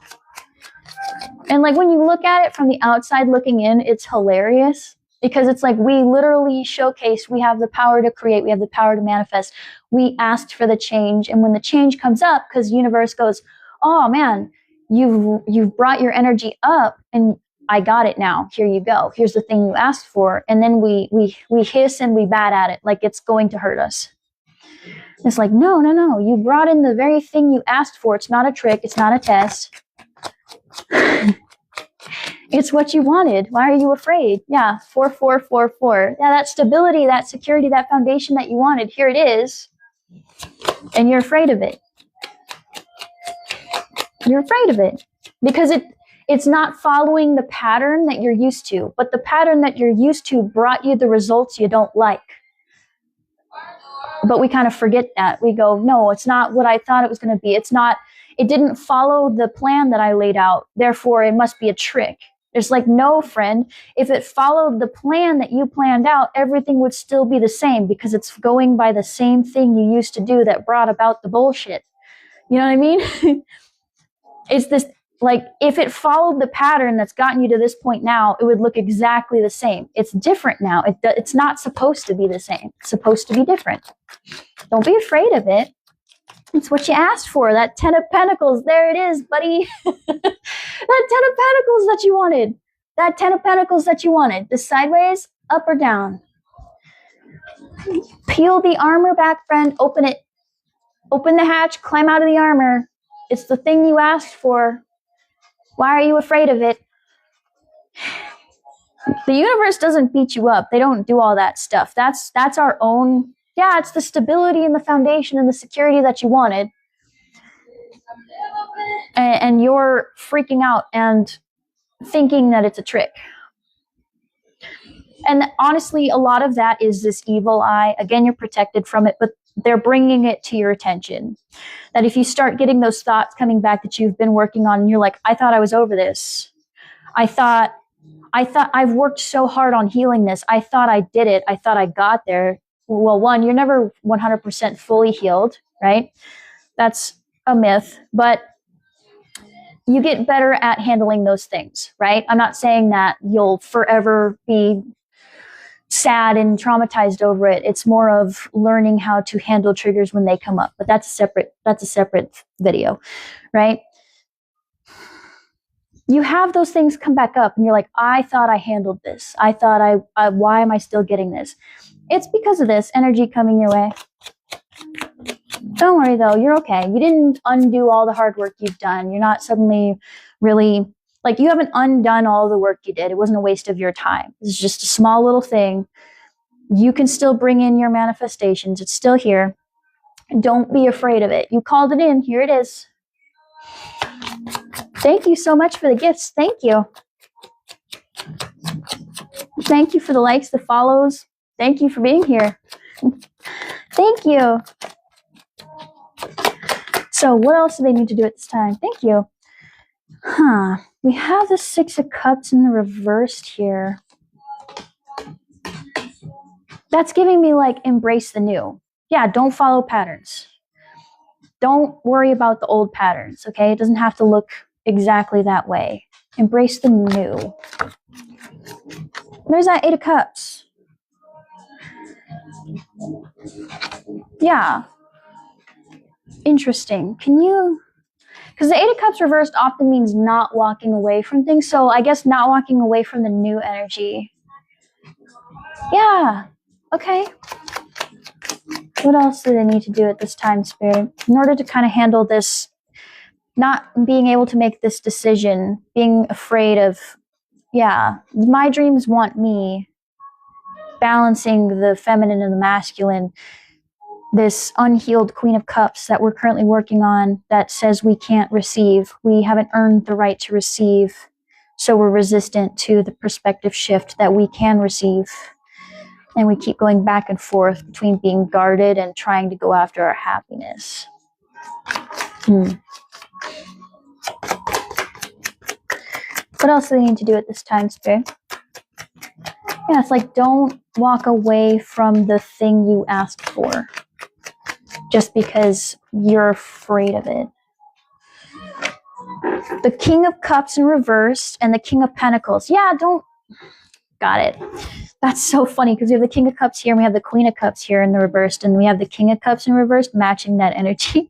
And like when you look at it from the outside looking in, it's hilarious because it's like we literally showcase we have the power to create, we have the power to manifest. We asked for the change, and when the change comes up, because the universe goes, oh man, you've brought your energy up and I got it now. Here you go. Here's the thing you asked for. And then we hiss and we bat at it like it's going to hurt us. It's like, no. You brought in the very thing you asked for. It's not a trick. It's not a test. It's what you wanted. Why are you afraid? Yeah, 4444. Yeah, that stability, that security, that foundation that you wanted. Here it is. And you're afraid of it. You're afraid of it because it's not following the pattern that you're used to, but the pattern that you're used to brought you the results you don't like. But we kind of forget that. We go, no, it's not what I thought it was going to be. It didn't follow the plan that I laid out. Therefore, it must be a trick. It's like, no, friend, if it followed the plan that you planned out, everything would still be the same because it's going by the same thing you used to do that brought about the bullshit. You know what I mean? It's this, like, if it followed the pattern that's gotten you to this point now, it would look exactly the same. It's different now. It's not supposed to be the same. It's supposed to be different. Don't be afraid of it. It's what you asked for. That 10 of Pentacles. There it is, buddy. That 10 of Pentacles that you wanted. That 10 of Pentacles that you wanted. The sideways, up or down. Peel the armor back, friend. Open it. Open the hatch. Climb out of the armor. It's the thing you asked for. Why are you afraid of it? The universe doesn't beat you up. They don't do all that stuff. That's our own. Yeah, it's the stability and the foundation and the security that you wanted. And you're freaking out and thinking that it's a trick. And honestly, a lot of that is this evil eye. Again, you're protected from it, but they're bringing it to your attention. That if you start getting those thoughts coming back that you've been working on and you're like, I thought I was over this. I thought I've worked so hard on healing this. I thought I did it. I thought I got there. Well, one, you're never 100% fully healed, right? That's a myth, but you get better at handling those things, right? I'm not saying that you'll forever be sad and traumatized over it. It's more of learning how to handle triggers when they come up, but that's a separate video, right? You have those things come back up and you're like, I thought I handled this. I thought why am I still getting this? It's because of this energy coming your way. Don't worry though, you're okay. You didn't undo all the hard work you've done. You're not suddenly really, like, you haven't undone all the work you did. It wasn't a waste of your time. It's just a small little thing. You can still bring in your manifestations. It's still here. Don't be afraid of it. You called it in. Here it is. Thank you so much for the gifts. Thank you. Thank you for the likes, the follows. Thank you for being here. Thank you. So what else do they need to do at this time? Thank you. We have the Six of Cups in the reversed here. That's giving me like embrace the new. Yeah, don't follow patterns. Don't worry about the old patterns, okay? It doesn't have to look exactly that way. Embrace the new. There's that Eight of Cups. Yeah. Interesting. Can you... Because the Eight of Cups reversed often means not walking away from things. So I guess not walking away from the new energy. Yeah. Okay. What else do they need to do at this time, Spirit? In order to kind of handle this, not being able to make this decision, being afraid of, yeah, my dreams want me, balancing the feminine and the masculine, this unhealed Queen of Cups that we're currently working on that says we can't receive. We haven't earned the right to receive, so we're resistant to the perspective shift that we can receive. And we keep going back and forth between being guarded and trying to go after our happiness. What else do they need to do at this time, Spirit? Yeah, it's like don't walk away from the thing you asked for just because you're afraid of it. The King of Cups in reverse and the King of Pentacles. Yeah, don't... Got it. That's so funny because we have the King of Cups here and we have the Queen of Cups here in the reversed and we have the King of Cups in reversed matching that energy.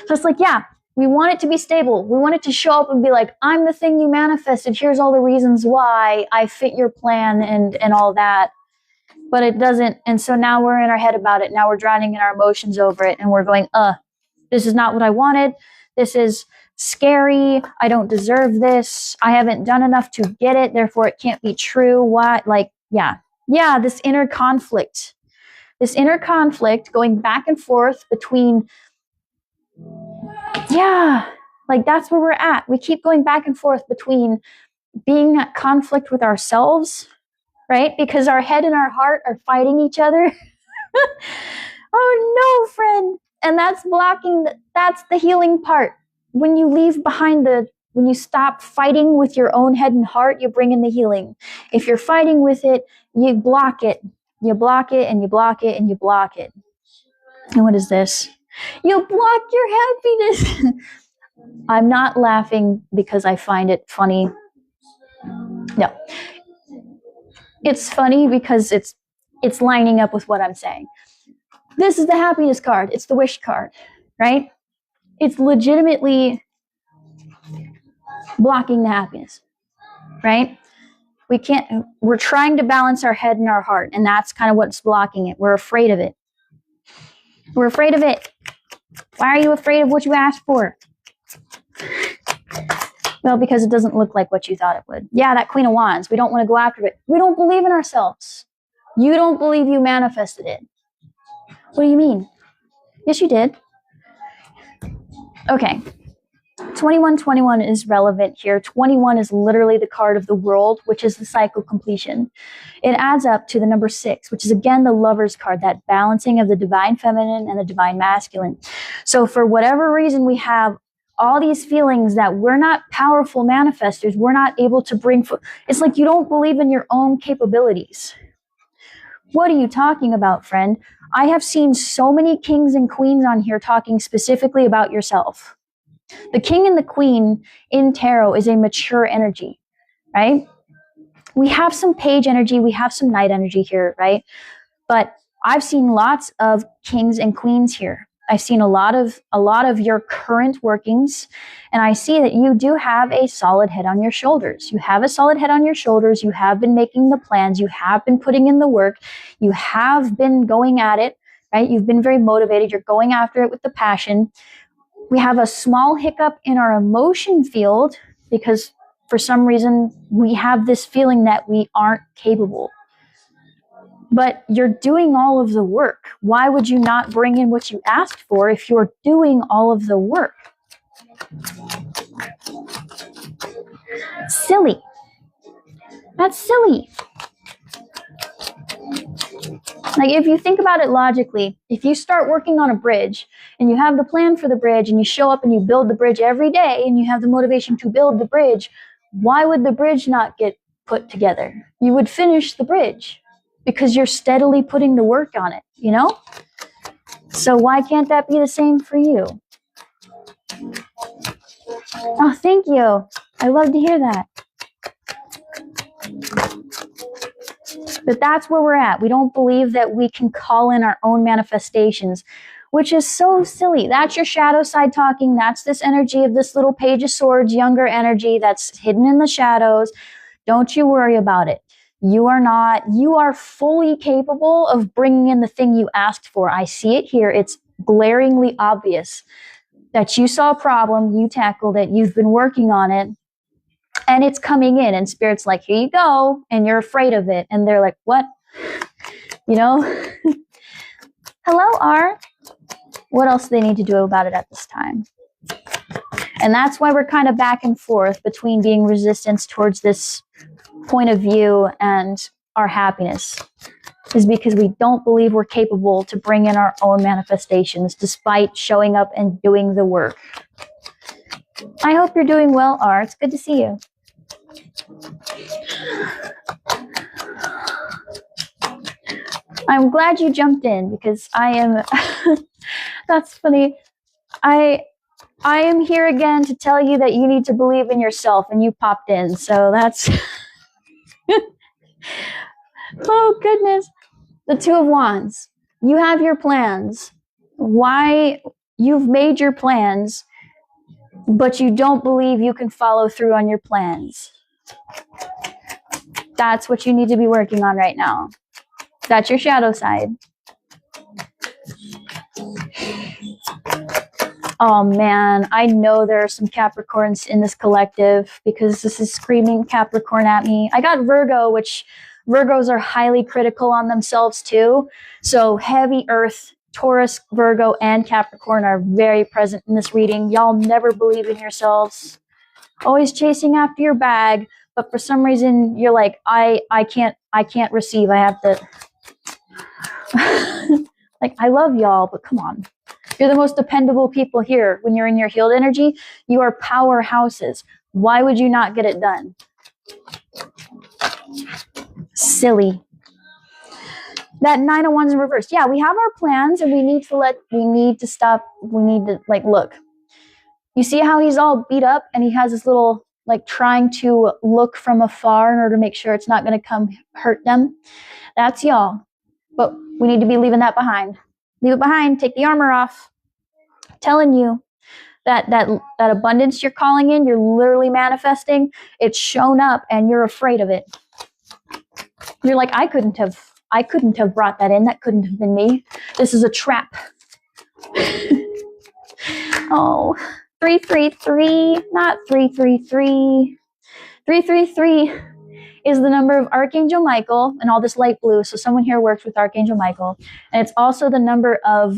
So it's like, yeah, we want it to be stable. We want it to show up and be like, I'm the thing you manifested. Here's all the reasons why I fit your plan and all that. But it doesn't. And so now we're in our head about it. Now we're drowning in our emotions over it. And we're going, this is not what I wanted. This is scary. I don't deserve this. I haven't done enough to get it. Therefore, it can't be true. What? Like, yeah. Yeah, this inner conflict. This inner conflict going back and forth between, yeah, like that's where we're at. We keep going back and forth between being at conflict with ourselves, right? Because our head and our heart are fighting each other. Oh no, friend. And that's blocking, that's the healing part. When you leave behind when you stop fighting with your own head and heart, you bring in the healing. If you're fighting with it, you block it. You block it and you block it and you block it. And what is this? You block your happiness. I'm not laughing because I find it funny. No. It's funny because it's lining up with what I'm saying. This is the happiness card. It's the wish card, right? It's legitimately blocking the happiness, right? We're trying to balance our head and our heart, and that's kind of what's blocking it. We're afraid of it. We're afraid of it. Why are you afraid of what you asked for? Well, because it doesn't look like what you thought it would. Yeah, that Queen of Wands. We don't want to go after it. We don't believe in ourselves. You don't believe you manifested it. What do you mean? Yes, you did. Okay. 2121 is relevant here. 21 is literally the card of the world, which is the cycle completion. It adds up to the number 6, which is again the Lover's card, that balancing of the divine feminine and the divine masculine. So for whatever reason, we have all these feelings that we're not powerful manifestors. We're not able to bring... It's like you don't believe in your own capabilities. What are you talking about, friend? I have seen so many kings and queens on here talking specifically about yourself. The king and the queen in tarot is a mature energy, right? We have some page energy, we have some knight energy here, right? But I've seen lots of kings and queens here. I've seen a lot of your current workings, and I see that you do have a solid head on your shoulders. You have a solid head on your shoulders. You have been making the plans. You have been putting in the work. You have been going at it. right? You've been very motivated. You're going after it with the passion. We have a small hiccup in our emotion field because for some reason we have this feeling that we aren't capable. But you're doing all of the work. Why would you not bring in what you asked for if you're doing all of the work? Silly. That's silly. Like, if you think about it logically, if you start working on a bridge and you have the plan for the bridge and you show up and you build the bridge every day and you have the motivation to build the bridge, why would the bridge not get put together? You would finish the bridge because you're steadily putting the work on it, you know? So why can't that be the same for you? Oh, thank you. I love to hear that. But that's where we're at. We don't believe that we can call in our own manifestations, which is so silly. That's your shadow side talking. That's this energy of this little Page of Swords, younger energy that's hidden in the shadows. Don't you worry about it. You are fully capable of bringing in the thing you asked for. I see it here. It's glaringly obvious that you saw a problem, you tackled it, you've been working on it, and it's coming in, and Spirit's like, here you go, and you're afraid of it, and they're like, what? You know? Hello, R. What else do they need to do about it at this time? And that's why we're kind of back and forth between being resistance towards this point of view and our happiness, is because we don't believe we're capable to bring in our own manifestations despite showing up and doing the work. I hope you're doing well, R. It's good to see you. I'm glad you jumped in because I am that's funny. I am here again to tell you that you need to believe in yourself, and you popped in. So that's oh goodness. The Two of Wands. You have your plans. Why? You've made your plans, but you don't believe you can follow through on your plans. That's what you need to be working on right now. That's your shadow side. Oh man, I know there are some Capricorns in this collective because this is screaming Capricorn at me. I got Virgo, which Virgos are highly critical on themselves too. So heavy earth, Taurus, Virgo, and Capricorn are very present in this reading. Y'all never believe in yourselves. Always chasing after your bag, but for some reason you're like, I can't receive. I have to like, I love y'all, but come on. You're the most dependable people here. When you're in your healed energy, you are powerhouses. Why would you not get it done? Silly. That Nine of Wands in reverse. Yeah, we have our plans and we need to stop. We need to, like, look. You see how he's all beat up and he has this little, like, trying to look from afar in order to make sure it's not going to come hurt them? That's y'all. But we need to be leaving that behind. Leave it behind. Take the armor off. I'm telling you that abundance you're calling in, you're literally manifesting. It's shown up and you're afraid of it. You're like, I couldn't have brought that in. That couldn't have been me. This is a trap. Oh, 333, not 333. 333 is the number of Archangel Michael and all this light blue. So someone here works with Archangel Michael. And it's also the number of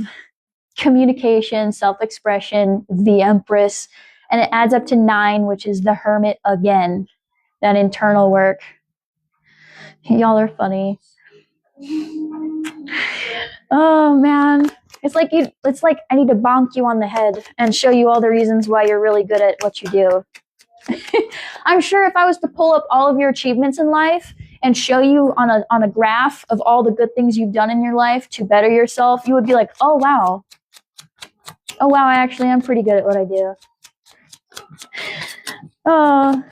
communication, self-expression, the Empress. And it adds up to 9, which is the Hermit again, that internal work. Y'all are funny. Oh man. It's like I need to bonk you on the head and show you all the reasons why you're really good at what you do. I'm sure if I was to pull up all of your achievements in life and show you on a graph of all the good things you've done in your life to better yourself, you would be like, oh wow, I actually am pretty good at what I do. Oh,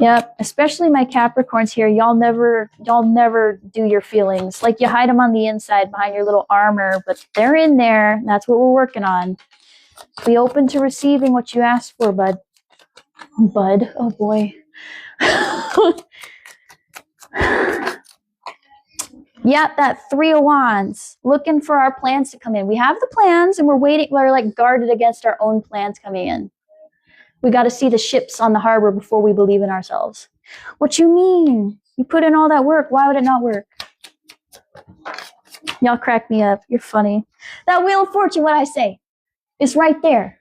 yep. Especially my Capricorns here. Y'all never do your feelings. Like, you hide them on the inside behind your little armor, but they're in there. That's what we're working on. Be open to receiving what you asked for, bud. Bud. Oh boy. Yeah, that 3 of Wands, looking for our plans to come in. We have the plans and we're waiting. We're like guarded against our own plans coming in. We got to see the ships on the harbor before we believe in ourselves. What you mean? You put in all that work. Why would it not work? Y'all crack me up. You're funny. That Wheel of Fortune, what I say, is right there.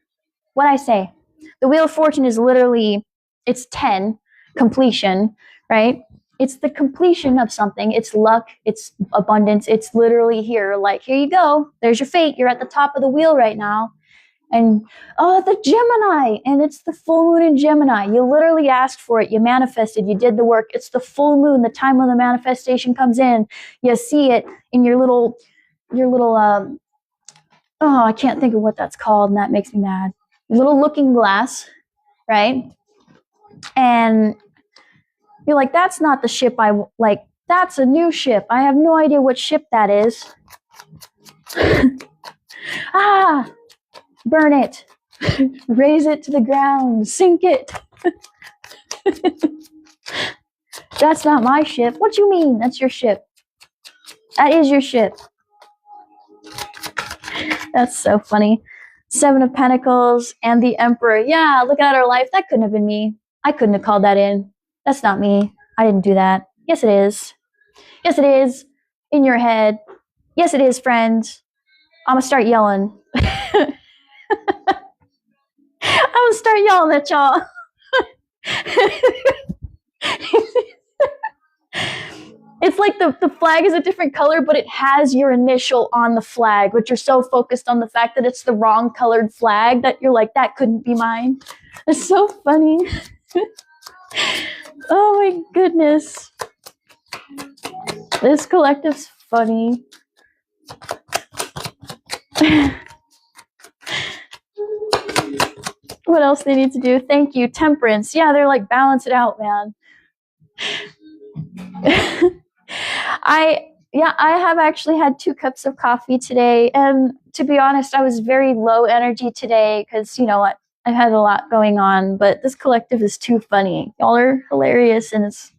What I say. The Wheel of Fortune is literally, it's 10, completion, right? It's the completion of something. It's luck. It's abundance. It's literally here. Like, here you go. There's your fate. You're at the top of the wheel right now. And, oh, the Gemini. And it's the full moon in Gemini. You literally asked for it. You manifested. You did the work. It's the full moon. The time when the manifestation comes in. You see it in your little, oh, I can't think of what that's called. And that makes me mad. Little looking glass, right? And you're like, that's not the ship I like. That's a new ship. I have no idea what ship that is. Burn it. Raise it to the ground. Sink it. That's not my ship. What do you mean? That's your ship. That is your ship. That's so funny. 7 of Pentacles and the Emperor. Yeah, looking at our life. That couldn't have been me. I couldn't have called that in. That's not me. I didn't do that. Yes, it is. Yes, it is. In your head. Yes, it is, friends. I'm going to start yelling. I'm going to start yelling at y'all. It's like the flag is a different color, but it has your initial on the flag, but you're so focused on the fact that it's the wrong colored flag that you're like, that couldn't be mine. It's so funny. Oh my goodness. This collective's funny. What else they need to do? Thank you. Temperance. Yeah, they're like, balance it out, man. I have actually had 2 cups of coffee today, and to be honest, I was very low energy today because, you know what, I've had a lot going on, but this collective is too funny. Y'all are hilarious, and it's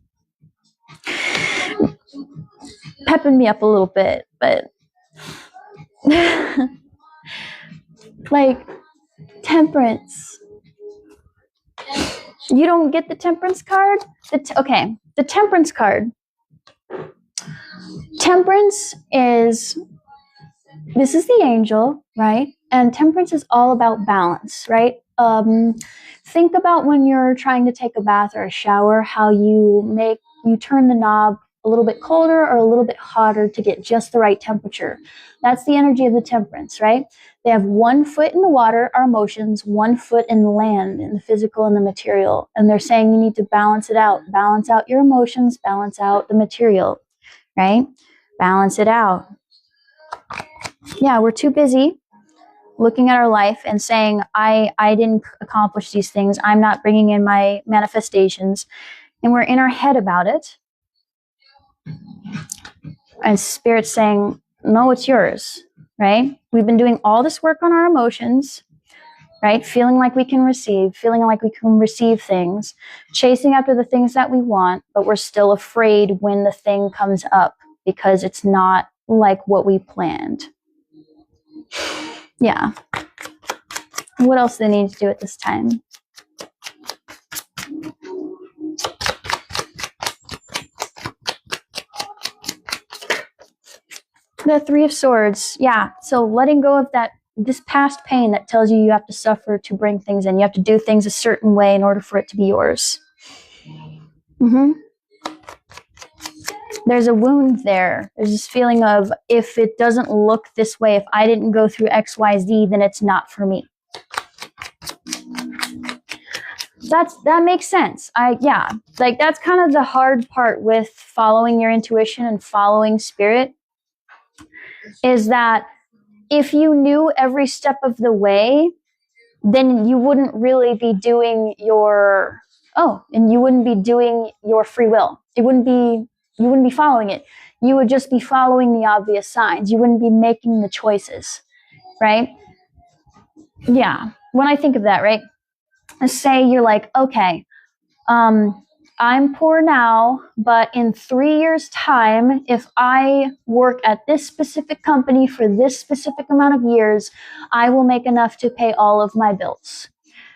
pepping me up a little bit, but like, temperance. You don't get the temperance card? Okay, the temperance card. Temperance is, this is the angel, right? And temperance is all about balance, right? Think about when you're trying to take a bath or a shower, how you turn the knob a little bit colder or a little bit hotter to get just the right temperature. That's the energy of the temperance, right? They have 1 foot in the water, our emotions, 1 foot in the land, in the physical and the material. And they're saying you need to balance it out. Balance out your emotions, balance out the material, right? Balance it out. Yeah, we're too busy looking at our life and saying, I didn't accomplish these things. I'm not bringing in my manifestations. And we're in our head about it. And Spirit's saying, no, it's yours, right? We've been doing all this work on our emotions, right? Feeling like we can receive things, chasing after the things that we want, but we're still afraid when the thing comes up because it's not like what we planned. Yeah. What else do they need to do at this time? The 3 of Swords. Yeah. So letting go of this past pain that tells you have to suffer to bring things in. You have to do things a certain way in order for it to be yours. There's a wound there. There's this feeling of, if it doesn't look this way, if I didn't go through X, Y, Z, then it's not for me. That makes sense. Like, that's kind of the hard part with following your intuition and following spirit, is that if you knew every step of the way, then you wouldn't really be doing your free will. You wouldn't be following it. You would just be following the obvious signs. You wouldn't be making the choices, right? Yeah. When I think of that, right? Let's say you're like, okay, I'm poor now, but in 3 years' time, if I work at this specific company for this specific amount of years, I will make enough to pay all of my bills.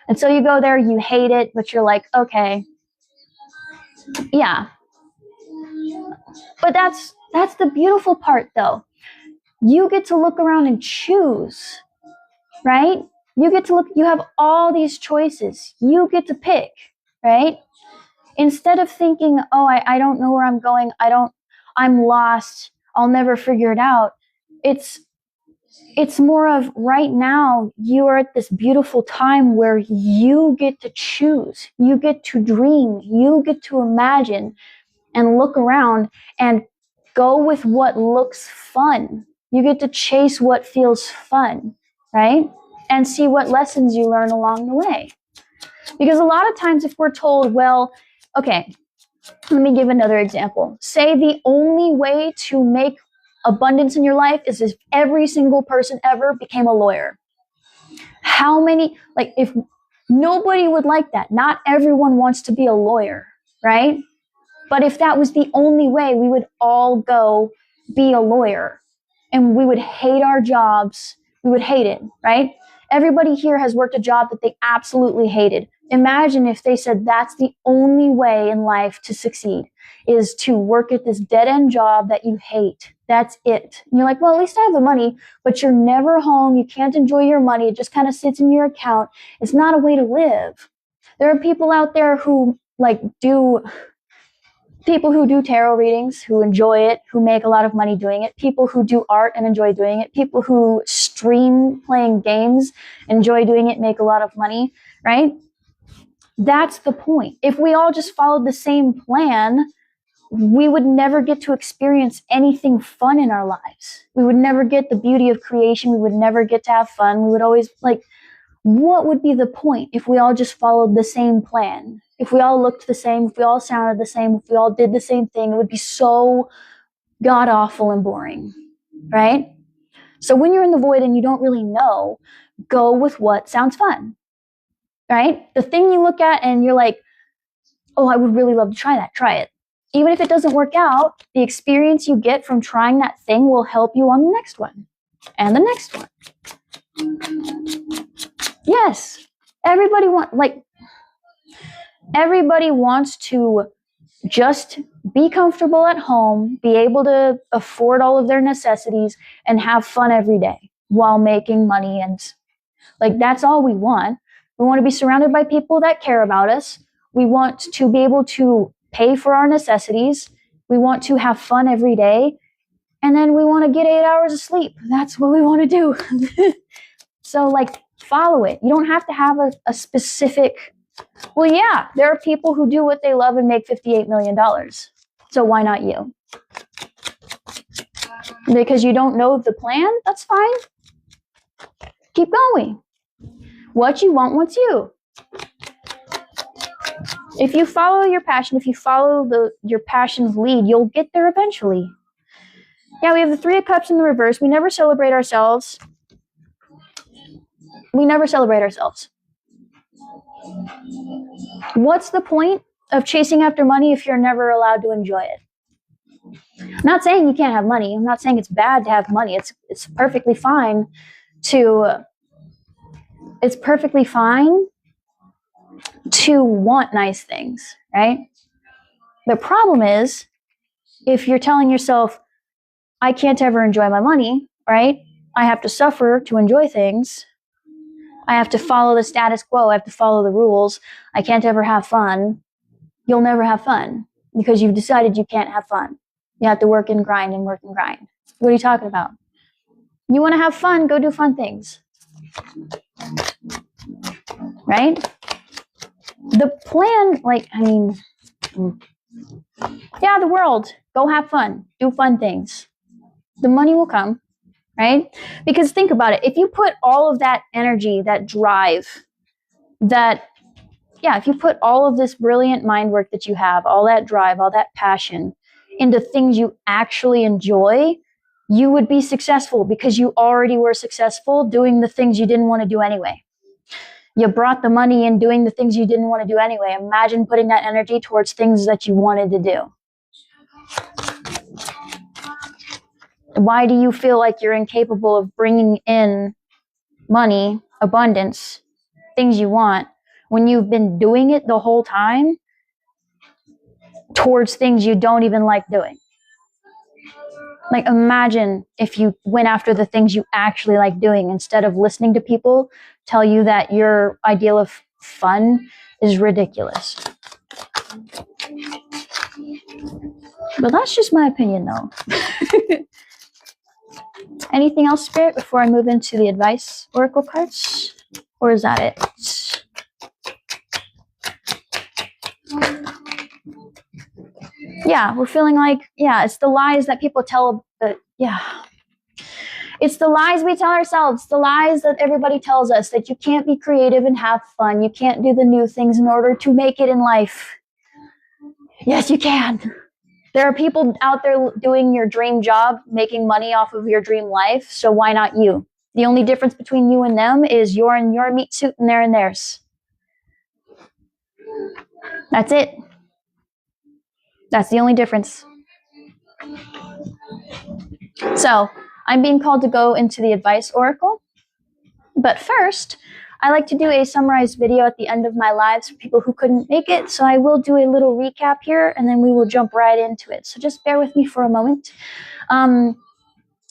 And so you go there, you hate it, but you're like, okay, yeah. But that's the beautiful part, though. You get to look around and choose, right? You get to look, you have all these choices. You get to pick, right? Instead of thinking, oh, I don't know where I'm going. I'm lost. I'll never figure it out. It's more of right now, you are at this beautiful time where you get to choose. You get to dream. You get to imagine and look around and go with what looks fun. You get to chase what feels fun, right? And see what lessons you learn along the way. Because a lot of times if we're told, well, okay, let me give another example. Say the only way to make abundance in your life is if every single person ever became a lawyer. How many, like, if nobody would like that, not everyone wants to be a lawyer, right? But if that was the only way, we would all go be a lawyer and we would hate our jobs. We would hate it, right? Everybody here has worked a job that they absolutely hated. Imagine if they said that's the only way in life to succeed is to work at this dead-end job that you hate. That's it. And you're like, well, at least I have the money, but you're never home. You can't enjoy your money. It just kind of sits in your account. It's not a way to live. There are people out there who people who do tarot readings, who enjoy it, who make a lot of money doing it, people who do art and enjoy doing it, people who stream playing games, enjoy doing it, make a lot of money, right? That's the point. If we all just followed the same plan, we would never get to experience anything fun in our lives. We would never get the beauty of creation. We would never get to have fun. We would always, like, what would be the point if we all just followed the same plan? If we all looked the same, if we all sounded the same, if we all did the same thing, it would be so god-awful and boring, right? So when you're in the void and you don't really know, go with what sounds fun, right? The thing you look at and you're like, oh, I would really love to try that, try it. Even if it doesn't work out, the experience you get from trying that thing will help you on the next one and the next one. Yes, everybody wants to just be comfortable at home, be able to afford all of their necessities, and have fun every day while making money. And like, that's all we want. We want to be surrounded by people that care about us. We want to be able to pay for our necessities. We want to have fun every day. And then we want to get 8 hours of sleep. That's what we want to do. So, like, follow it. You don't have to have a specific, well, yeah, there are people who do what they love and make $58 million. So why not you? Because you don't know the plan? That's fine. Keep going. What you want wants you. If you follow your passion, if you follow your passion's lead, you'll get there eventually. Yeah, we have the Three of Cups in the reverse. We never celebrate ourselves. We never celebrate ourselves. What's the point of chasing after money if you're never allowed to enjoy it? I'm not saying you can't have money. I'm not saying it's bad to have money. It's perfectly fine to want nice things, right? The problem is if you're telling yourself, I can't ever enjoy my money, right? I have to suffer to enjoy things. I have to follow the status quo. I have to follow the rules. I can't ever have fun. You'll never have fun because you've decided you can't have fun. You have to work and grind and work and grind. What are you talking about? You want to have fun, go do fun things. Right? The plan, the world, go have fun, do fun things. The money will come. Right? Because think about it. If you put all of that energy, that drive, if you put all of this brilliant mind work that you have, all that drive, all that passion into things you actually enjoy, you would be successful because you already were successful doing the things you didn't want to do anyway. You brought the money in doing the things you didn't want to do anyway. Imagine putting that energy towards things that you wanted to do. Why do you feel like you're incapable of bringing in money, abundance, things you want, when you've been doing it the whole time towards things you don't even like doing? Like, imagine if you went after the things you actually like doing instead of listening to people tell you that your ideal of fun is ridiculous. But that's just my opinion, though. Anything else, Spirit, before I move into the advice oracle cards? Or is that it? Yeah, we're feeling like, it's the lies that people tell. It's the lies we tell ourselves, the lies that everybody tells us, that you can't be creative and have fun. You can't do the new things in order to make it in life. Yes, you can. There are people out there doing your dream job, making money off of your dream life, so why not you? The only difference between you and them is you're in your meat suit and they're in theirs. That's it. That's the only difference. So, I'm being called to go into the advice oracle. But first, I like to do a summarized video at the end of my lives for people who couldn't make it. So I will do a little recap here, and then we will jump right into it. So just bear with me for a moment.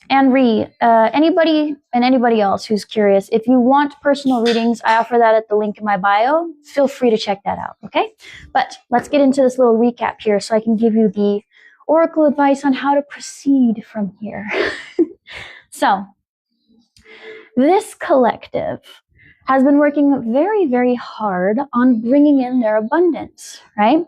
Anne-Marie, anybody else who's curious, if you want personal readings, I offer that at the link in my bio. Feel free to check that out, okay? But let's get into this little recap here so I can give you the oracle advice on how to proceed from here. So, this collective has been working very, very hard on bringing in their abundance, right?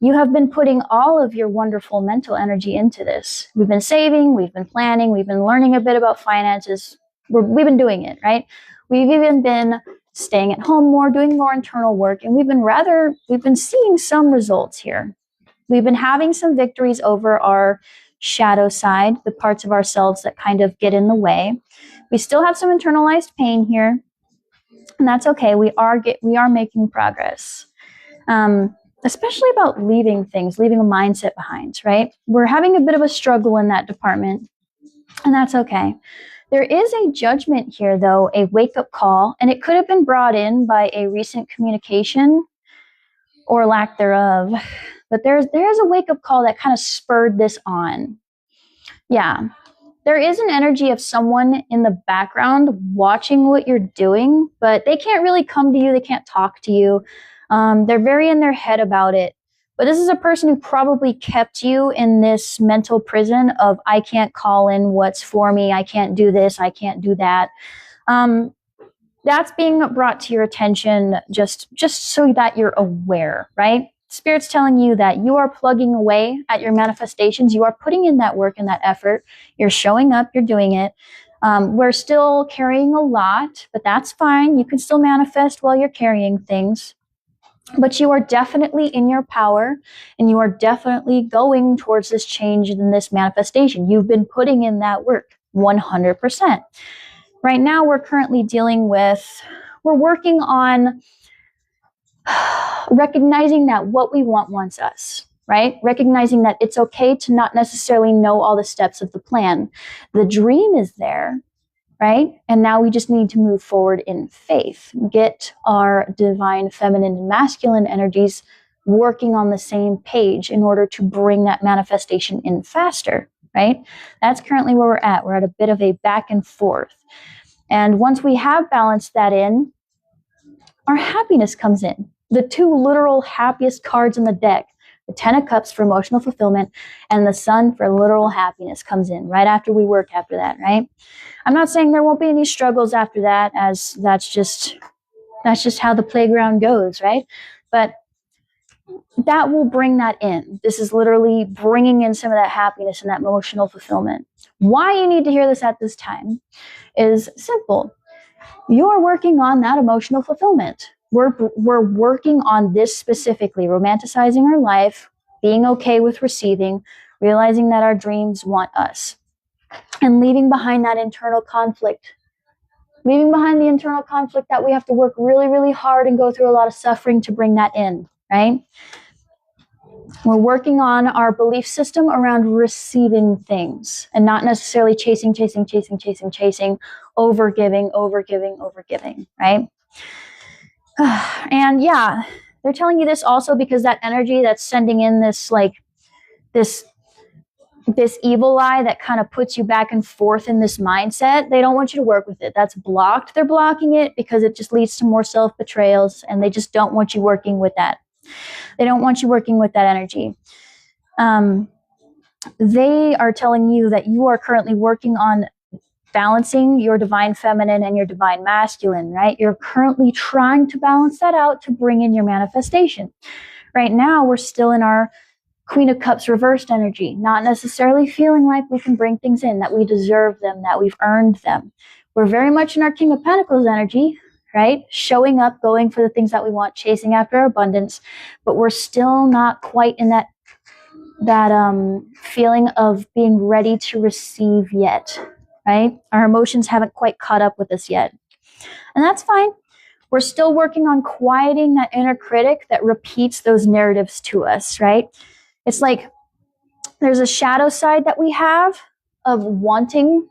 You have been putting all of your wonderful mental energy into this. We've been saving, we've been planning, we've been learning a bit about finances. We've been doing it, right? We've even been staying at home more, doing more internal work, and we've been seeing some results here. We've been having some victories over our shadow side, the parts of ourselves that kind of get in the way. We still have some internalized pain here, and that's okay. We are making progress. Especially about leaving a mindset behind, right? We're having a bit of a struggle in that department, and that's okay. There is a judgment here, though, a wake-up call, and it could have been brought in by a recent communication or lack thereof, but there is a wake-up call that kind of spurred this on. Yeah. There is an energy of someone in the background watching what you're doing, but they can't really come to you. They can't talk to you. They're very in their head about it. But this is a person who probably kept you in this mental prison of, I can't call in what's for me. I can't do this. I can't do that. That's being brought to your attention just so that you're aware, right? Spirit's telling you that you are plugging away at your manifestations. You are putting in that work and that effort. You're showing up. You're doing it. We're still carrying a lot, but that's fine. You can still manifest while you're carrying things. But you are definitely in your power, and you are definitely going towards this change and this manifestation. You've been putting in that work 100%. Right now, we're currently we're working on recognizing that what we want wants us, right? Recognizing that it's okay to not necessarily know all the steps of the plan. The dream is there, right? And now we just need to move forward in faith, get our divine feminine and masculine energies working on the same page in order to bring that manifestation in faster, right? That's currently where we're at. We're at a bit of a back and forth. And once we have balanced that in, our happiness comes in. The two literal happiest cards in the deck, the 10 of Cups for emotional fulfillment and the Sun for literal happiness comes in right after we work after that, right? I'm not saying there won't be any struggles after that, as that's just how the playground goes, right? But that will bring that in. This is literally bringing in some of that happiness and that emotional fulfillment. Why you need to hear this at this time is simple. You're working on that emotional fulfillment. We're working on this specifically, romanticizing our life, being okay with receiving, realizing that our dreams want us, and leaving behind that internal conflict Leaving behind the internal conflict that we have to work really, really hard and go through a lot of suffering to bring that in, right? We're working on our belief system around receiving things and not necessarily chasing, over giving, right? And yeah, they're telling you this also because that energy that's sending in this evil eye that kind of puts you back and forth in this mindset, they don't want you to work with it. That's blocked. They're blocking it because it just leads to more self-betrayals, and they just don't want you working with that. They don't want you working with that energy. They are telling you that you are currently working on balancing your divine feminine and your divine masculine, right? You're currently trying to balance that out to bring in your manifestation. Right now, we're still in our Queen of Cups reversed energy, not necessarily feeling like we can bring things in, that we deserve them, that we've earned them. We're very much in our King of Pentacles energy, right? Showing up, going for the things that we want, chasing after abundance, but we're still not quite in that feeling of being ready to receive yet, right? Our emotions haven't quite caught up with us yet. And that's fine. We're still working on quieting that inner critic that repeats those narratives to us, right? It's like there's a shadow side that we have of wanting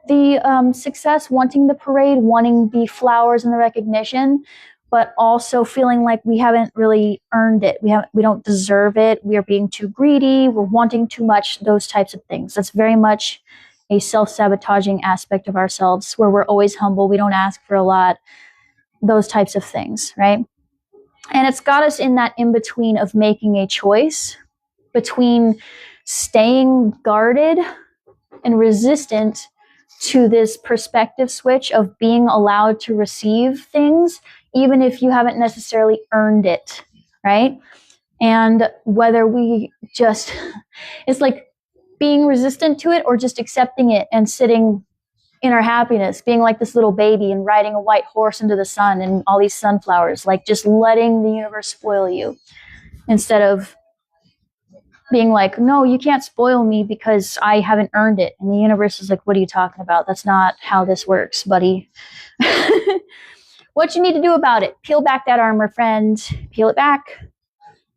the success, wanting the parade, wanting the flowers and the recognition, but also feeling like we haven't really earned it. We don't deserve it. We are being too greedy. We're wanting too much, those types of things. That's very much a self-sabotaging aspect of ourselves where we're always humble. We don't ask for a lot, those types of things, right? And it's got us in that in-between of making a choice between staying guarded and resistant to this perspective switch of being allowed to receive things, even if you haven't necessarily earned it, right? And whether we just, it's like being resistant to it or just accepting it and sitting in our happiness, being like this little baby and riding a white horse into the sun and all these sunflowers, like just letting the universe spoil you instead of being like, no, you can't spoil me because I haven't earned it. And the universe is like, what are you talking about? That's not how this works, buddy. What you need to do about it, peel back that armor, friend. Peel it back.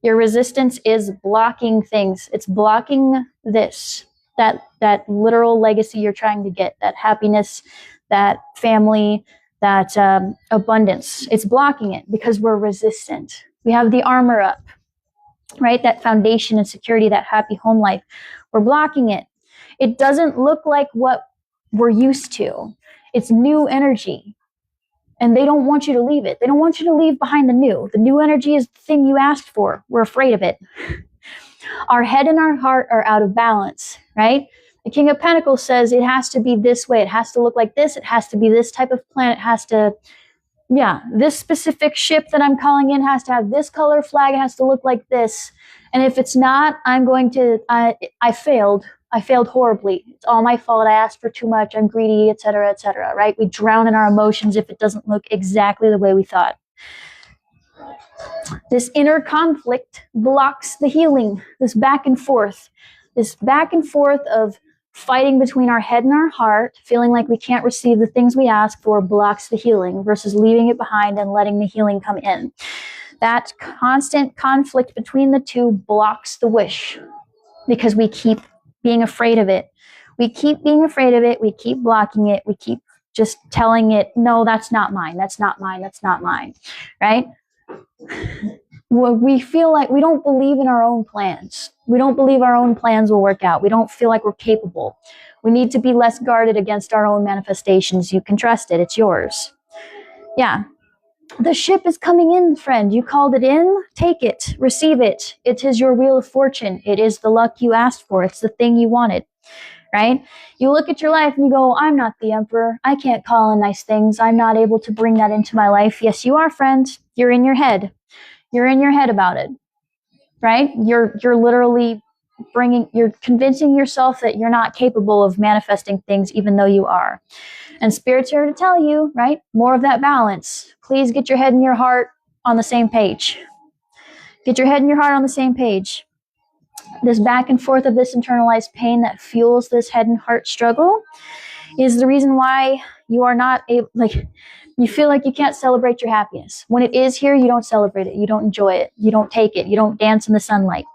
Your resistance is blocking things. It's blocking this, that literal legacy you're trying to get, that happiness, that family, that abundance. It's blocking it because we're resistant. We have the armor up, right? That foundation and security, that happy home life. We're blocking it. It doesn't look like what we're used to. It's new energy. And they don't want you to leave it. They don't want you to leave behind the new. The new energy is the thing you asked for. We're afraid of it. Our head and our heart are out of balance, right? The King of Pentacles says it has to be this way. It has to look like this. It has to be this type of planet. It has to, this specific ship that I'm calling in has to have this color flag. It has to look like this. And if it's not, I'm going to, I failed. I failed horribly. It's all my fault. I asked for too much. I'm greedy, etc., right? We drown in our emotions if it doesn't look exactly the way we thought. This inner conflict blocks the healing, this back and forth of fighting between our head and our heart, feeling like we can't receive the things we ask for, blocks the healing versus leaving it behind and letting the healing come in. That constant conflict between the two blocks the wish because we keep being afraid of it. We keep being afraid of it. We keep blocking it. We keep just telling it, no, that's not mine. That's not mine. That's not mine. Right? We feel like we don't believe in our own plans. We don't believe our own plans will work out. We don't feel like we're capable. We need to be less guarded against our own manifestations. You can trust it. It's yours. Yeah. The ship is coming in, friend. You called it in. Take it. Receive it. It is your wheel of fortune. It is the luck you asked for. It's the thing you wanted, right? You look at your life and you go, I'm not the emperor. I can't call in nice things. I'm not able to bring that into my life. Yes, you are, friend. You're in your head. You're in your head about it, right? You're literally you're convincing yourself that you're not capable of manifesting things even though you are. And Spirit's here to tell you, right? More of that balance. Please get your head and your heart on the same page. Get your head and your heart on the same page. This back and forth of this internalized pain that fuels this head and heart struggle is the reason why You are not able, like, you feel like you can't celebrate your happiness. When it is here, you don't celebrate it. You don't enjoy it. You don't take it. You don't dance in the sunlight.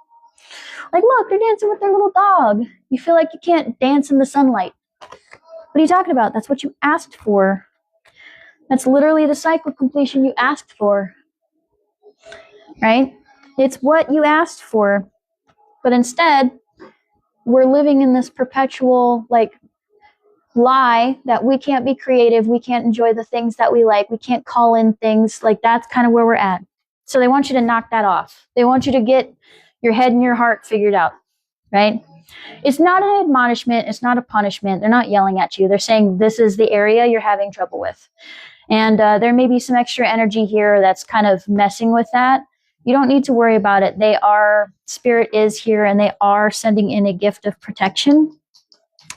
Like, look, they're dancing with their little dog. You feel like you can't dance in the sunlight. What are you talking about? That's what you asked for. That's literally the cycle completion you asked for, right? It's what you asked for. But instead, we're living in this perpetual, like, lie that we can't be creative, we can't enjoy the things that we like, we can't call in things. Like, that's kind of where we're at. So they want you to knock that off. They want you to get your head and your heart figured out, right? It's not an admonishment. It's not a punishment. They're not yelling at you. They're saying this is the area you're having trouble with. And there may be some extra energy here that's kind of messing with that. You don't need to worry about it. Spirit is here, and they are sending in a gift of protection,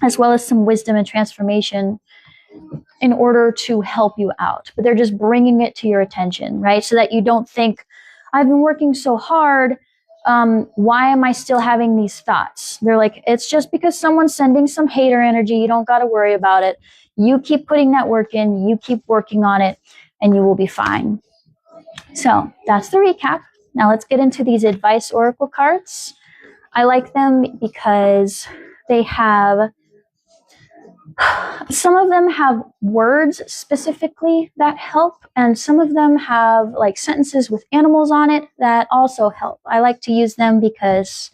as well as some wisdom and transformation in order to help you out. But they're just bringing it to your attention, right? So that you don't think, I've been working so hard. Why am I still having these thoughts? They're like, it's just because someone's sending some hater energy. You don't got to worry about it. You keep putting that work in, you keep working on it, and you will be fine. So that's the recap. Now let's get into these advice oracle cards. I like them because they have, some of them have words specifically that help, and some of them have like sentences with animals on it that also help. I like to use them because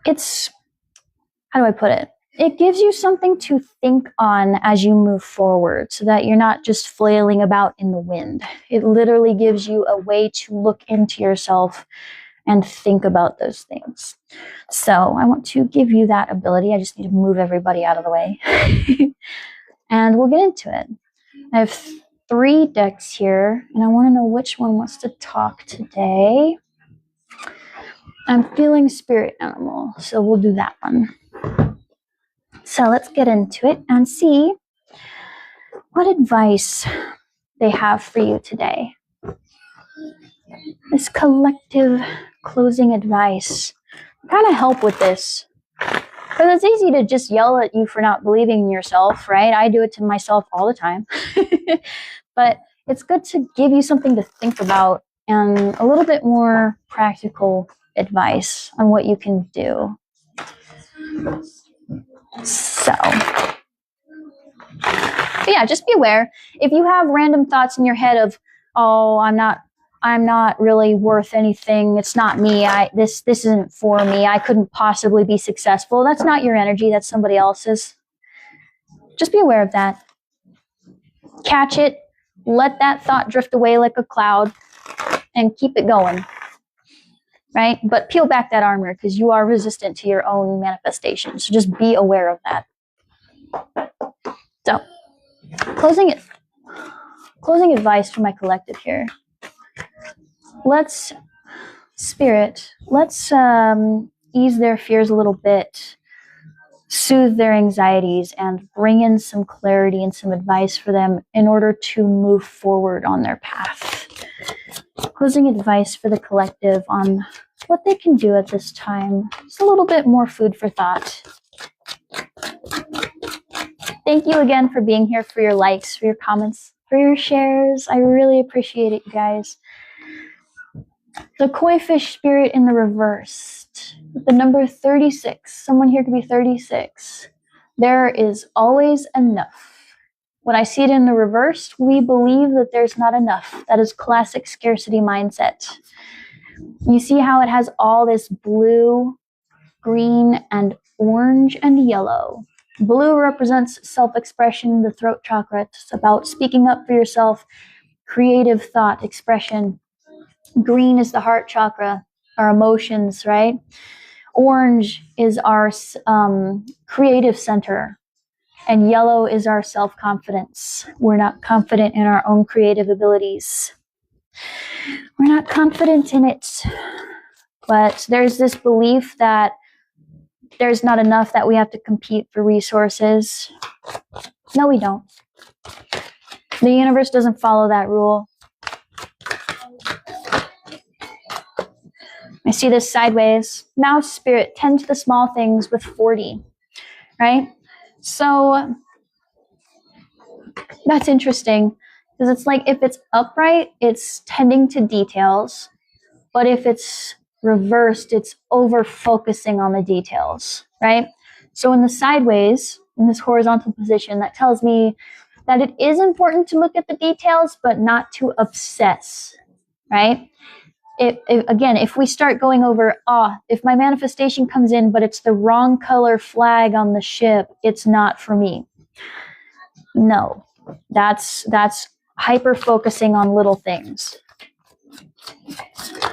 it's, how do I put it? It gives you something to think on as you move forward, so that you're not just flailing about in the wind. It literally gives you a way to look into yourself and think about those things. So I want to give you that ability. I just need to move everybody out of the way. And we'll get into it. I have 3 decks here, and I want to know which one wants to talk today. I'm feeling spirit animal, so we'll do that one. So let's get into it and see what advice they have for you today. This collective closing advice. Kind of help with this, because it's easy to just yell at you for not believing in yourself, right? I do it to myself all the time. But it's good to give you something to think about and a little bit more practical advice on what you can do. So yeah, just be aware. If you have random thoughts in your head of, oh, I'm not really worth anything, it's not me, this isn't for me, I couldn't possibly be successful, that's not your energy, that's somebody else's. Just be aware of that. Catch it, let that thought drift away like a cloud, and keep it going, right? But peel back that armor, because you are resistant to your own manifestation. So just be aware of that. So, closing advice for my collective here. Let's ease their fears a little bit, soothe their anxieties, and bring in some clarity and some advice for them in order to move forward on their path. Closing advice for the collective on what they can do at this time. Just a little bit more food for thought. Thank you again for being here, for your likes, for your comments, for your shares. I really appreciate it, you guys. The koi fish spirit in the reversed. The number 36. Someone here could be 36. There is always enough. When I see it in the reversed, we believe that there's not enough. That is classic scarcity mindset. You see how it has all this blue, green, and orange, and yellow. Blue represents self-expression, the throat chakra. It's about speaking up for yourself, creative thought, expression. Green is the heart chakra, our emotions, right? Orange is our creative center. And yellow is our self-confidence. We're not confident in our own creative abilities. We're not confident in it. But there's this belief that there's not enough, that we have to compete for resources. No, we don't. The universe doesn't follow that rule. I see this sideways. Mouse spirit, tend to the small things with 40, right? So That's interesting because it's like if it's upright, it's tending to details, but if it's reversed, it's over focusing on the details, right? So in the sideways, in this horizontal position, that tells me that it is important to look at the details, but not to obsess, right? Again, if we start going over, if my manifestation comes in, but it's the wrong color flag on the ship, it's not for me. No, that's hyper focusing on little things.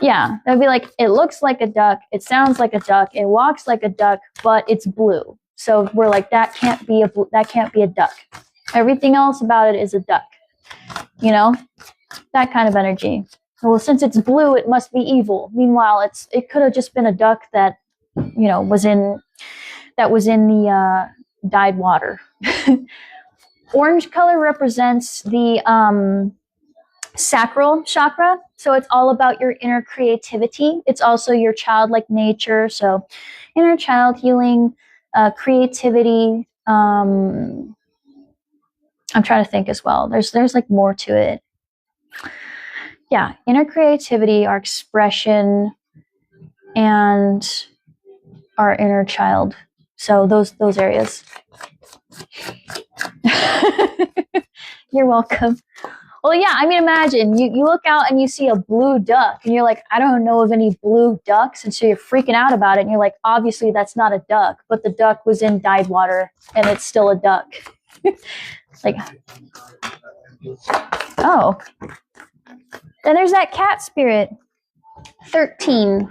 Yeah, that'd be like, it looks like a duck, it sounds like a duck, it walks like a duck, but it's blue. So we're like, that can't be a duck. Everything else about it is a duck. You know, that kind of energy. Well, since it's blue, it must be evil. Meanwhile, it could have just been a duck that, you know, was in the dyed water. Orange color represents the sacral chakra. So it's all about your inner creativity. It's also your childlike nature. So inner child healing, creativity. I'm trying to think as well. There's like more to it. Yeah, inner creativity, our expression, and our inner child. So those areas. You're welcome. Well, yeah, I mean, imagine you look out and you see a blue duck and you're like, I don't know of any blue ducks. And so you're freaking out about it. And you're like, obviously that's not a duck, but the duck was in dyed water and it's still a duck. Like, oh, then there's that cat spirit. 13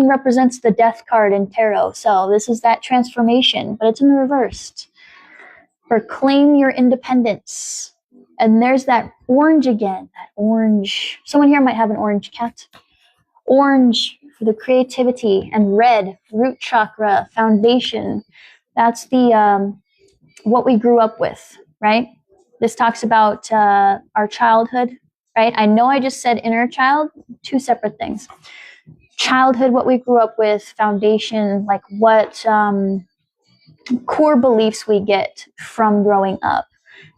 represents the death card in tarot. So this is that transformation, but it's in the reversed. Proclaim your independence. And there's that orange again, that orange. Someone here might have an orange cat. Orange for the creativity, and red, root chakra, foundation. That's the what we grew up with, right? This talks about our childhood, right? I know I just said inner child, two separate things. Childhood, what we grew up with, foundation, like what core beliefs we get from growing up.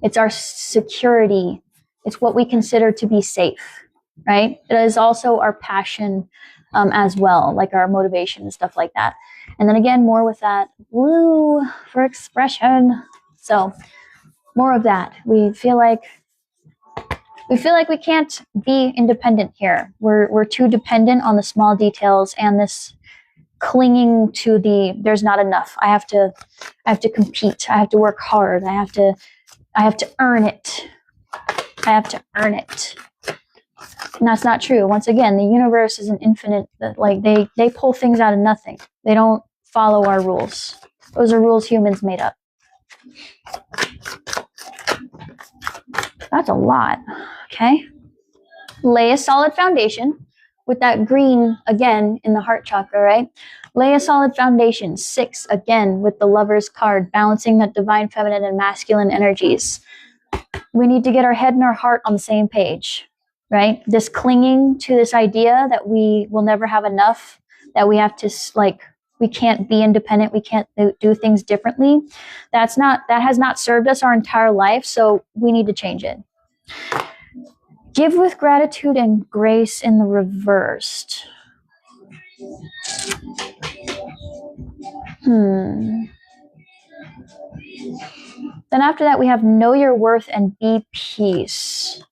It's our security. It's what we consider to be safe, right? It is also our passion as well, like our motivation and stuff like that. And then again, more with that blue for expression. So more of that. We feel like we can't be independent here. We're too dependent on the small details and this clinging to there's not enough. I have to compete. I have to work hard. I have to earn it. I have to earn it. And that's not true. Once again, the universe is an infinite, like they pull things out of nothing. They don't follow our rules. Those are rules humans made up. That's a lot. Okay. Lay a solid foundation with that green again in the heart chakra, right? Lay a solid foundation. 6 again with the Lover's card, balancing that divine feminine and masculine energies. We need to get our head and our heart on the same page, right? This clinging to this idea that we will never have enough, that we have to, like, we can't be independent, we can't do things differently. That has not served us our entire life, so we need to change it. Give with gratitude and grace in the reversed. Then after that, we have know your worth and be peace.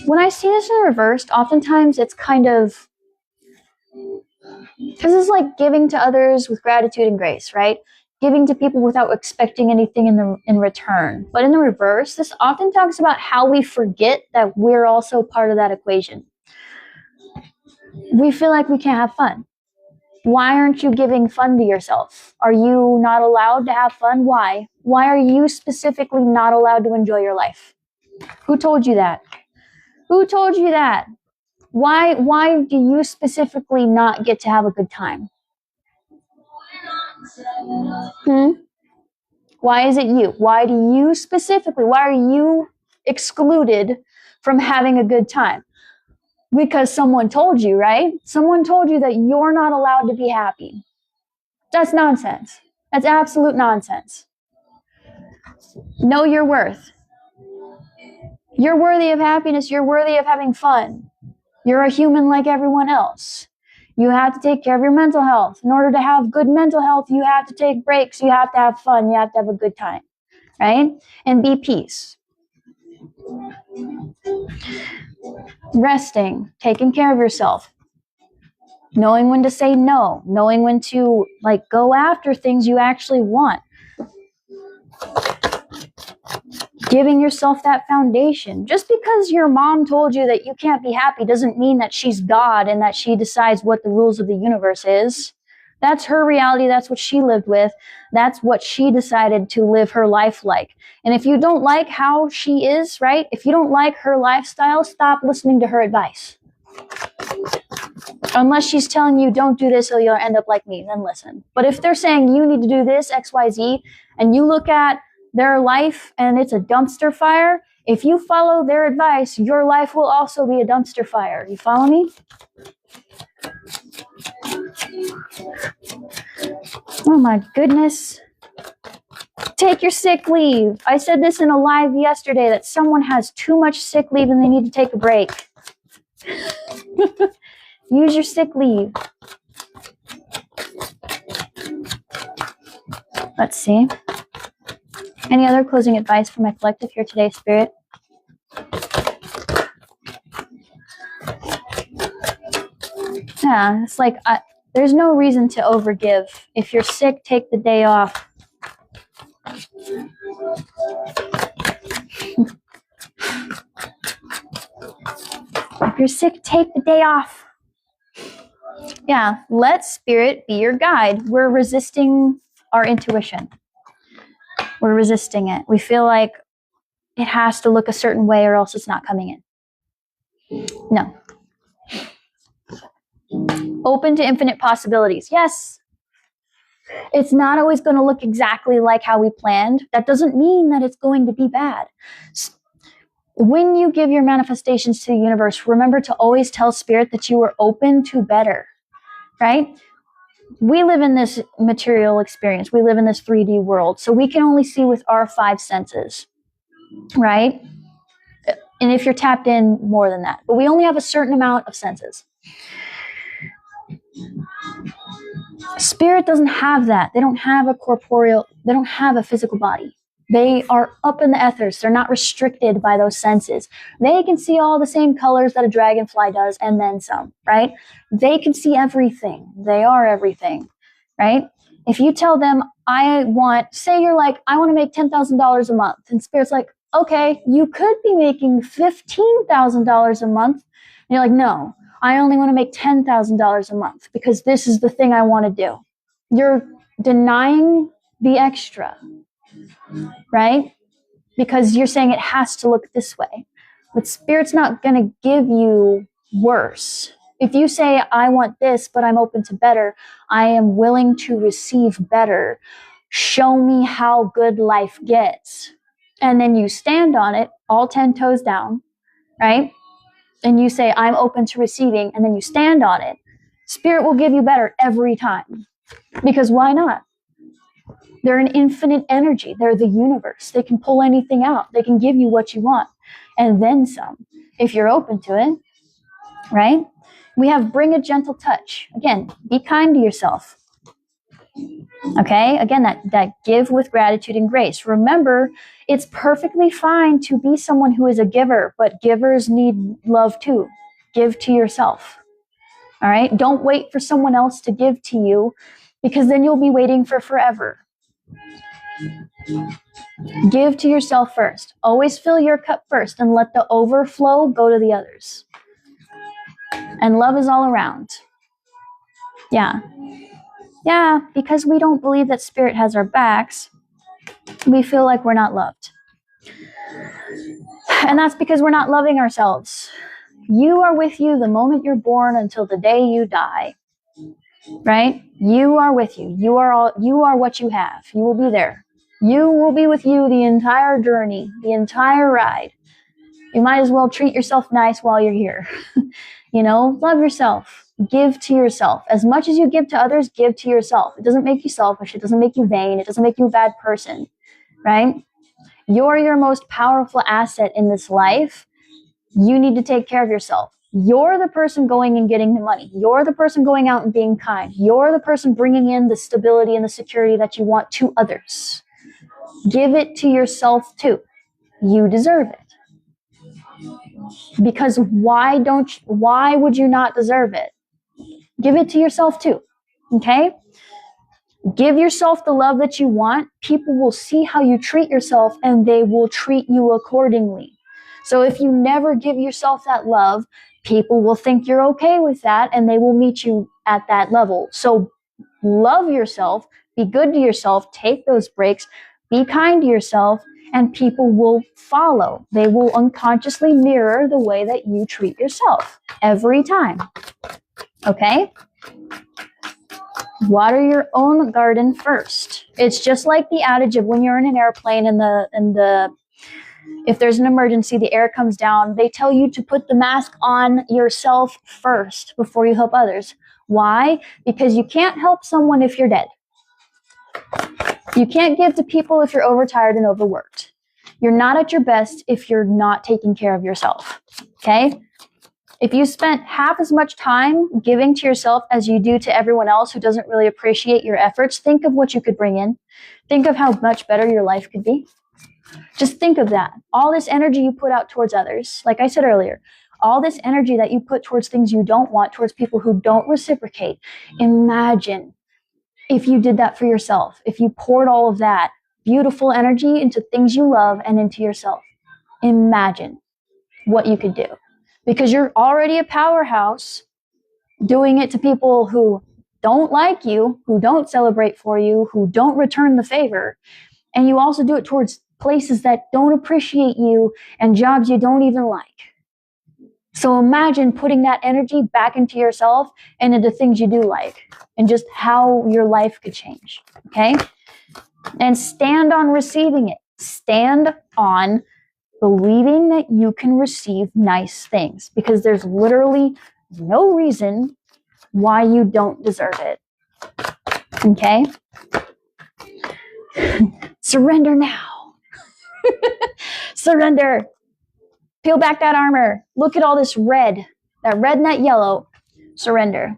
When I see this in reversed, oftentimes it's kind of, this is like giving to others with gratitude and grace, right? Giving to people without expecting anything in return. But in the reverse, this often talks about how we forget that we're also part of that equation. We feel like we can't have fun. Why aren't you giving fun to yourself? Are you not allowed to have fun? Why? Why are you specifically not allowed to enjoy your life? Who told you that? Who told you that? Why do you specifically not get to have a good time? Why is it you? Why are you excluded from having a good time? Because someone told you, right? Someone told you that you're not allowed to be happy. That's nonsense. That's absolute nonsense. Know your worth. You're worthy of happiness. You're worthy of having fun. You're a human like everyone else. You have to take care of your mental health. In order to have good mental health, you have to take breaks. You have to have fun. You have to have a good time, right? And be peace. Resting, taking care of yourself, knowing when to say no, knowing when to go after things you actually want. Giving yourself that foundation. Just because your mom told you that you can't be happy doesn't mean that she's God and that she decides what the rules of the universe is. That's her reality. That's what she lived with. That's what she decided to live her life like. And if you don't like how she is, right? If you don't like her lifestyle, stop listening to her advice. Unless she's telling you, don't do this or you'll end up like me, then listen. But if they're saying you need to do this, X, Y, Z, and you look at their life and it's a dumpster fire, if you follow their advice, your life will also be a dumpster fire. You follow me? Oh my goodness. Take your sick leave. I said this in a live yesterday that someone has too much sick leave and they need to take a break. Use your sick leave. Let's see. Any other closing advice for my collective here today, Spirit? Yeah, it's like there's no reason to overgive. If you're sick, take the day off. If you're sick, take the day off. Yeah, let Spirit be your guide. We're resisting our intuition. We're resisting it. We feel like it has to look a certain way or else it's not coming in. No. Open to infinite possibilities. Yes. It's not always going to look exactly like how we planned. That doesn't mean that it's going to be bad. When you give your manifestations to the universe, remember to always tell Spirit that you are open to better, right? We live in this material experience. We live in this 3D world. So we can only see with our 5 senses, right? And if you're tapped in, more than that. But we only have a certain amount of senses. Spirit doesn't have that. They don't have they don't have a physical body. They are up in the ethers. They're not restricted by those senses. They can see all the same colors that a dragonfly does and then some, right? They can see everything. They are everything, right? If you tell them, say you're like, I want to make $10,000 a month. And Spirit's like, okay, you could be making $15,000 a month. And you're like, no, I only want to make $10,000 a month because this is the thing I want to do. You're denying the extra, right? Because you're saying it has to look this way. But Spirit's not going to give you worse. If you say, I want this, but I'm open to better, I am willing to receive better, show me how good life gets. And then you stand on it, all 10 toes down, right? And you say, I'm open to receiving, and then you stand on it. Spirit will give you better every time. Because why not? They're an infinite energy. They're the universe. They can pull anything out. They can give you what you want, and then some, if you're open to it, right? We have bring a gentle touch. Again, be kind to yourself. Okay? Again, that give with gratitude and grace. Remember, it's perfectly fine to be someone who is a giver, but givers need love too. Give to yourself. All right? Don't wait for someone else to give to you, because then you'll be waiting for forever. Give to yourself first. Always fill your cup first and let the overflow go to the others. And love is all around. Yeah. Yeah, because we don't believe that Spirit has our backs, we feel like we're not loved. And that's because we're not loving ourselves. You are with you the moment you're born until the day you die. Right? You are with you. You are what you have. You will be there. You will be with you the entire journey, the entire ride. You might as well treat yourself nice while you're here. Love yourself. Give to yourself. As much as you give to others, give to yourself. It doesn't make you selfish. It doesn't make you vain. It doesn't make you a bad person. Right? You're your most powerful asset in this life. You need to take care of yourself. You're the person going and getting the money. You're the person going out and being kind. You're the person bringing in the stability and the security that you want to others. Give it to yourself too. You deserve it. Because why would you not deserve it? Give it to yourself too. Okay? Give yourself the love that you want. People will see how you treat yourself and they will treat you accordingly. So if you never give yourself that love, people will think you're okay with that and they will meet you at that level. So love yourself, be good to yourself, take those breaks, be kind to yourself, and people will follow. They will unconsciously mirror the way that you treat yourself every time. Okay? Water your own garden first. It's just like the adage of when you're in an airplane and if there's an emergency, the air comes down, they tell you to put the mask on yourself first before you help others. Why? Because you can't help someone if you're dead. You can't give to people if you're overtired and overworked. You're not at your best if you're not taking care of yourself. Okay? If you spent half as much time giving to yourself as you do to everyone else who doesn't really appreciate your efforts, think of what you could bring in. Think of how much better your life could be. Just think of that. All this energy you put out towards others, like I said earlier, all this energy that you put towards things you don't want, towards people who don't reciprocate. Imagine if you did that for yourself, if you poured all of that beautiful energy into things you love and into yourself. Imagine what you could do. Because you're already a powerhouse doing it to people who don't like you, who don't celebrate for you, who don't return the favor. And you also do it towards places that don't appreciate you and jobs you don't even like. So imagine putting that energy back into yourself and into things you do like and just how your life could change. Okay? And stand on receiving it. Stand on believing that you can receive nice things because there's literally no reason why you don't deserve it. Okay? Surrender now. Surrender. Peel back that armor. Look at all this red. That red and that yellow. Surrender.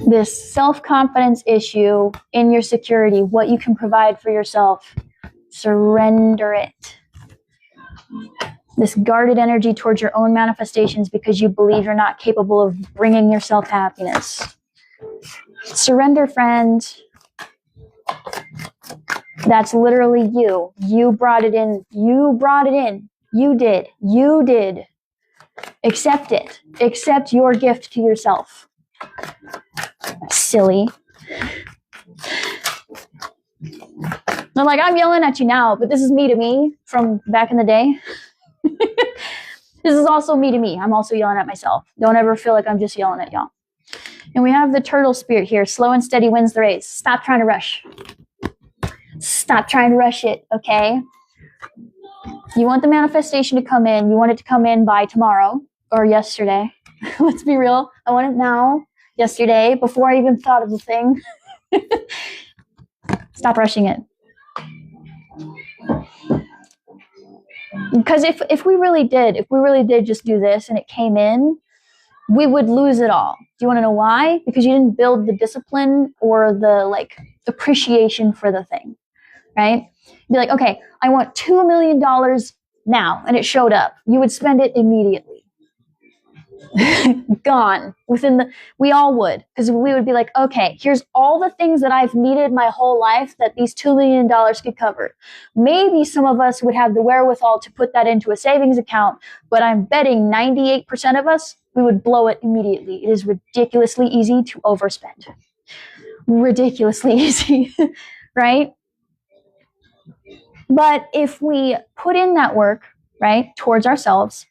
This self-confidence issue in your security, what you can provide for yourself. Surrender it. This guarded energy towards your own manifestations because you believe you're not capable of bringing yourself happiness. Surrender, friend. That's literally you. You brought it in. You brought it in. You did. You did. Accept it. Accept your gift to yourself. Silly. They're like, I'm yelling at you now, but this is me to me from back in the day. This is also me to me. I'm also yelling at myself. Don't ever feel like I'm just yelling at y'all. And we have the turtle spirit here. Slow and steady wins the race. Stop trying to rush. Stop trying to rush it, okay? You want the manifestation to come in. You want it to come in by tomorrow or yesterday. Let's be real. I want it now, yesterday, before I even thought of the thing. Stop rushing it. Because if we really did just do this and it came in, we would lose it all. Do you want to know why? Because you didn't build the discipline or the appreciation for the thing, right? Be like, okay, I want $2 million now, and it showed up. You would spend it immediately. Gone. We all would, because we would be like, okay, here's all the things that I've needed my whole life that these $2 million could cover. Maybe some of us would have the wherewithal to put that into a savings account, but I'm betting 98% of us, we would blow it immediately. It is ridiculously easy to overspend. Ridiculously easy, right? But if we put in that work, right, towards ourselves,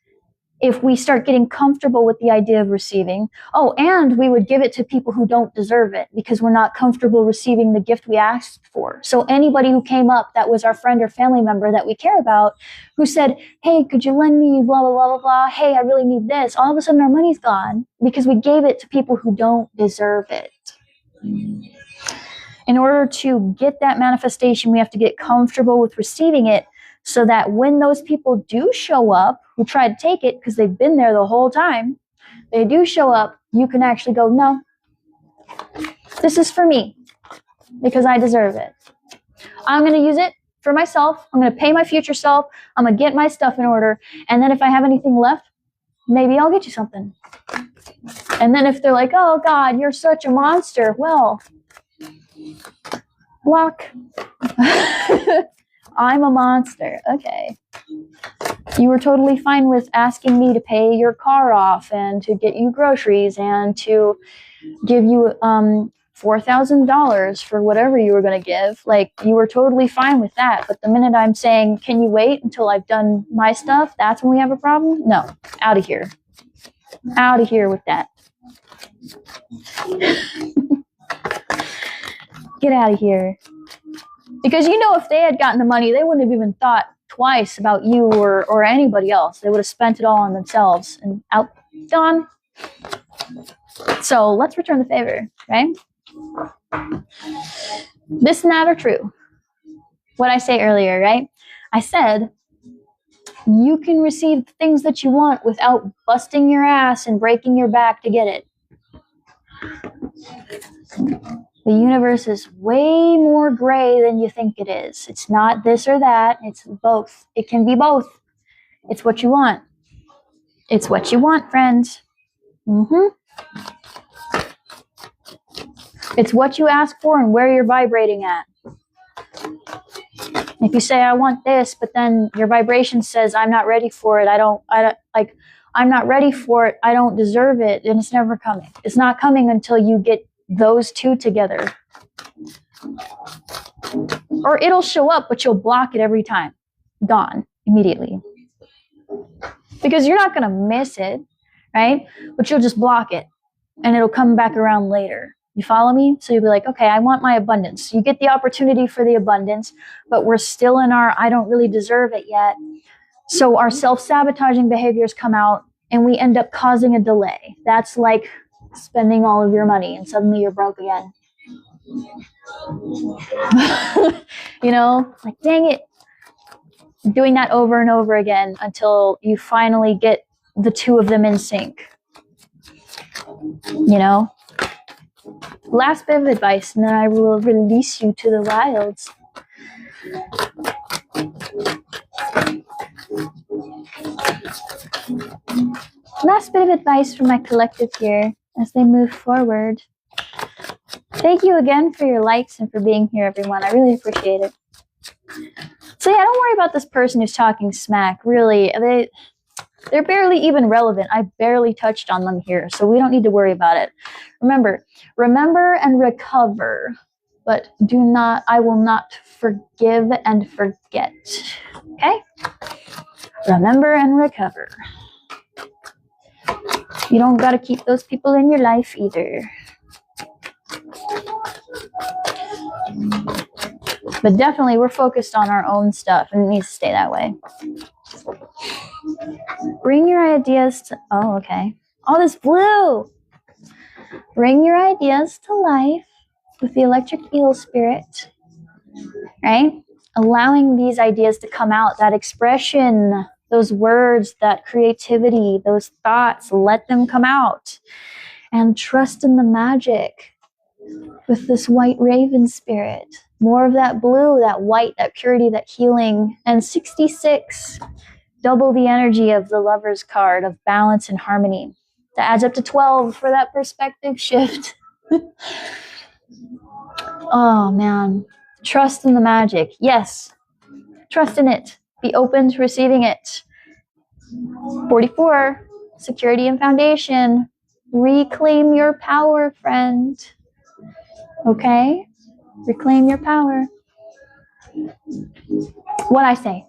if we start getting comfortable with the idea of receiving, and we would give it to people who don't deserve it because we're not comfortable receiving the gift we asked for. So anybody who came up that was our friend or family member that we care about, who said, hey, could you lend me blah, blah, blah, blah, blah. Hey, I really need this. All of a sudden our money's gone because we gave it to people who don't deserve it. In order to get that manifestation, we have to get comfortable with receiving it, so that when those people do show up who try to take it because they've been there the whole time, they do show up, you can actually go, no, this is for me because I deserve it. I'm going to use it for myself. I'm going to pay my future self. I'm going to get my stuff in order. And then if I have anything left, maybe I'll get you something. And then if they're like, oh God, you're such a monster. Well, block. I'm a monster. Okay. You were totally fine with asking me to pay your car off and to get you groceries and to give you $4,000 for whatever you were going to give. Like, you were totally fine with that. But the minute I'm saying, can you wait until I've done my stuff? That's when we have a problem. No, out of here. Out of here with that. Get out of here. Because if they had gotten the money, they wouldn't have even thought twice about you or anybody else. They would have spent it all on themselves and out, gone. So let's return the favor, right? This and that are true. What I say earlier, right? I said, you can receive the things that you want without busting your ass and breaking your back to get it. The universe is way more gray than you think it is. It's not this or that. It's both. It can be both. It's what you want. It's what you want, friends. It's what you ask for and where you're vibrating at. If you say, I want this, but then your vibration says, I'm not ready for it. I'm not ready for it. I don't deserve it. And it's never coming. It's not coming until you get those two together. Or it'll show up, but you'll block it every time. Gone immediately. Because you're not going to miss it, right? But you'll just block it and it'll come back around later. You follow me? So you'll be like, okay, I want my abundance. You get the opportunity for the abundance, but we're still in our, I don't really deserve it yet. So our self-sabotaging behaviors come out and we end up causing a delay. That's like spending all of your money and suddenly you're broke again. Like, dang it. Doing that over and over again until you finally get the two of them in sync. Last bit of advice, and then I will release you to the wilds. Last bit of advice from my collective here as they move forward. Thank you again for your likes and for being here, everyone. I really appreciate it. So yeah, don't worry about this person who's talking smack. Really, they're barely even relevant. I barely touched on them here, so we don't need to worry about it. Remember and recover, but I will not forgive and forget. Okay? Remember and recover. You don't got to keep those people in your life either. But definitely we're focused on our own stuff, and it needs to stay that way. Bring your ideas to, all this blue. Bring your ideas to life with the electric eel spirit, right? Allowing these ideas to come out, that expression, those words, that creativity, those thoughts, let them come out. And trust in the magic with this white raven spirit. More of that blue, that white, that purity, that healing. And 66, double the energy of the Lover's card of balance and harmony. That adds up to 12 for that perspective shift. Oh, man. Trust in the magic. Yes. Trust in it. Be open to receiving it. 44, security and foundation. Reclaim your power, friend. Okay? Reclaim your power. What I say?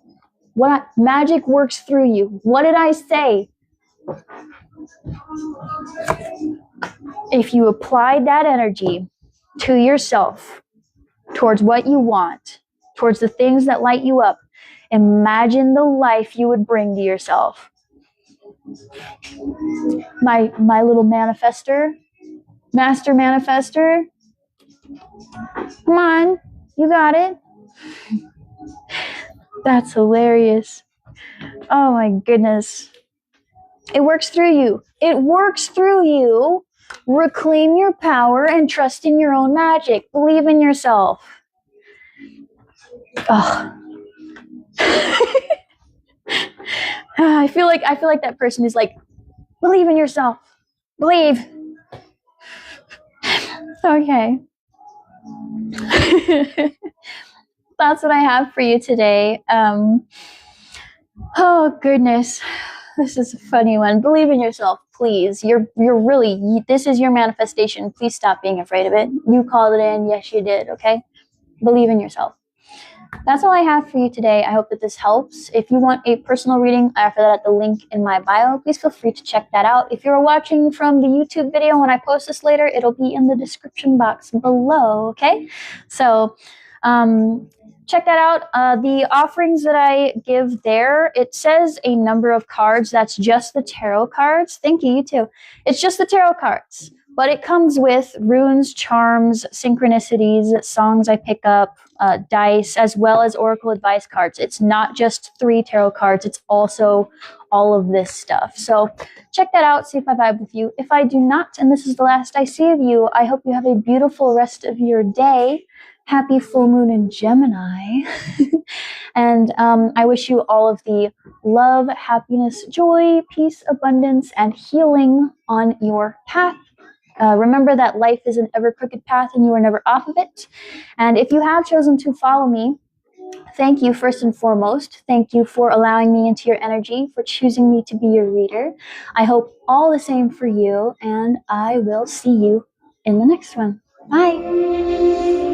Magic works through you. What did I say? If you applied that energy to yourself, towards what you want, towards the things that light you up, imagine the life you would bring to yourself. My little manifester, master manifester, Come on, you got it. That's hilarious. Oh my goodness. It works through you. It works through you. Reclaim your power and trust in your own magic. Believe in yourself. Oh. I feel like that person is like, believe in yourself. Believe. Okay. That's what I have for you today. Oh goodness. This is a funny one. Believe in yourself, please. You're really, this is your manifestation. Please stop being afraid of it. You called it in. Yes, you did. Okay. Believe in yourself. That's all I have for you today. I hope that this helps. If you want a personal reading, I offer that at the link in my bio. Please feel free to check that out. If you're watching from the YouTube video, when I post this later, it'll be in the description box below, okay? So, check that out. The offerings that I give there, it says a number of cards. That's just the tarot cards. Thank you, you too. It's just the tarot cards. But it comes with runes, charms, synchronicities, songs I pick up, dice, as well as oracle advice cards. It's not just 3 tarot cards. It's also all of this stuff. So check that out. See if I vibe with you. If I do not, and this is the last I see of you, I hope you have a beautiful rest of your day. Happy full moon in Gemini. And I wish you all of the love, happiness, joy, peace, abundance, and healing on your path. Remember that life is an ever crooked path and you are never off of it. And if you have chosen to follow me, thank you first and foremost. Thank you for allowing me into your energy, for choosing me to be your reader. I hope all the same for you, and I will see you in the next one. Bye.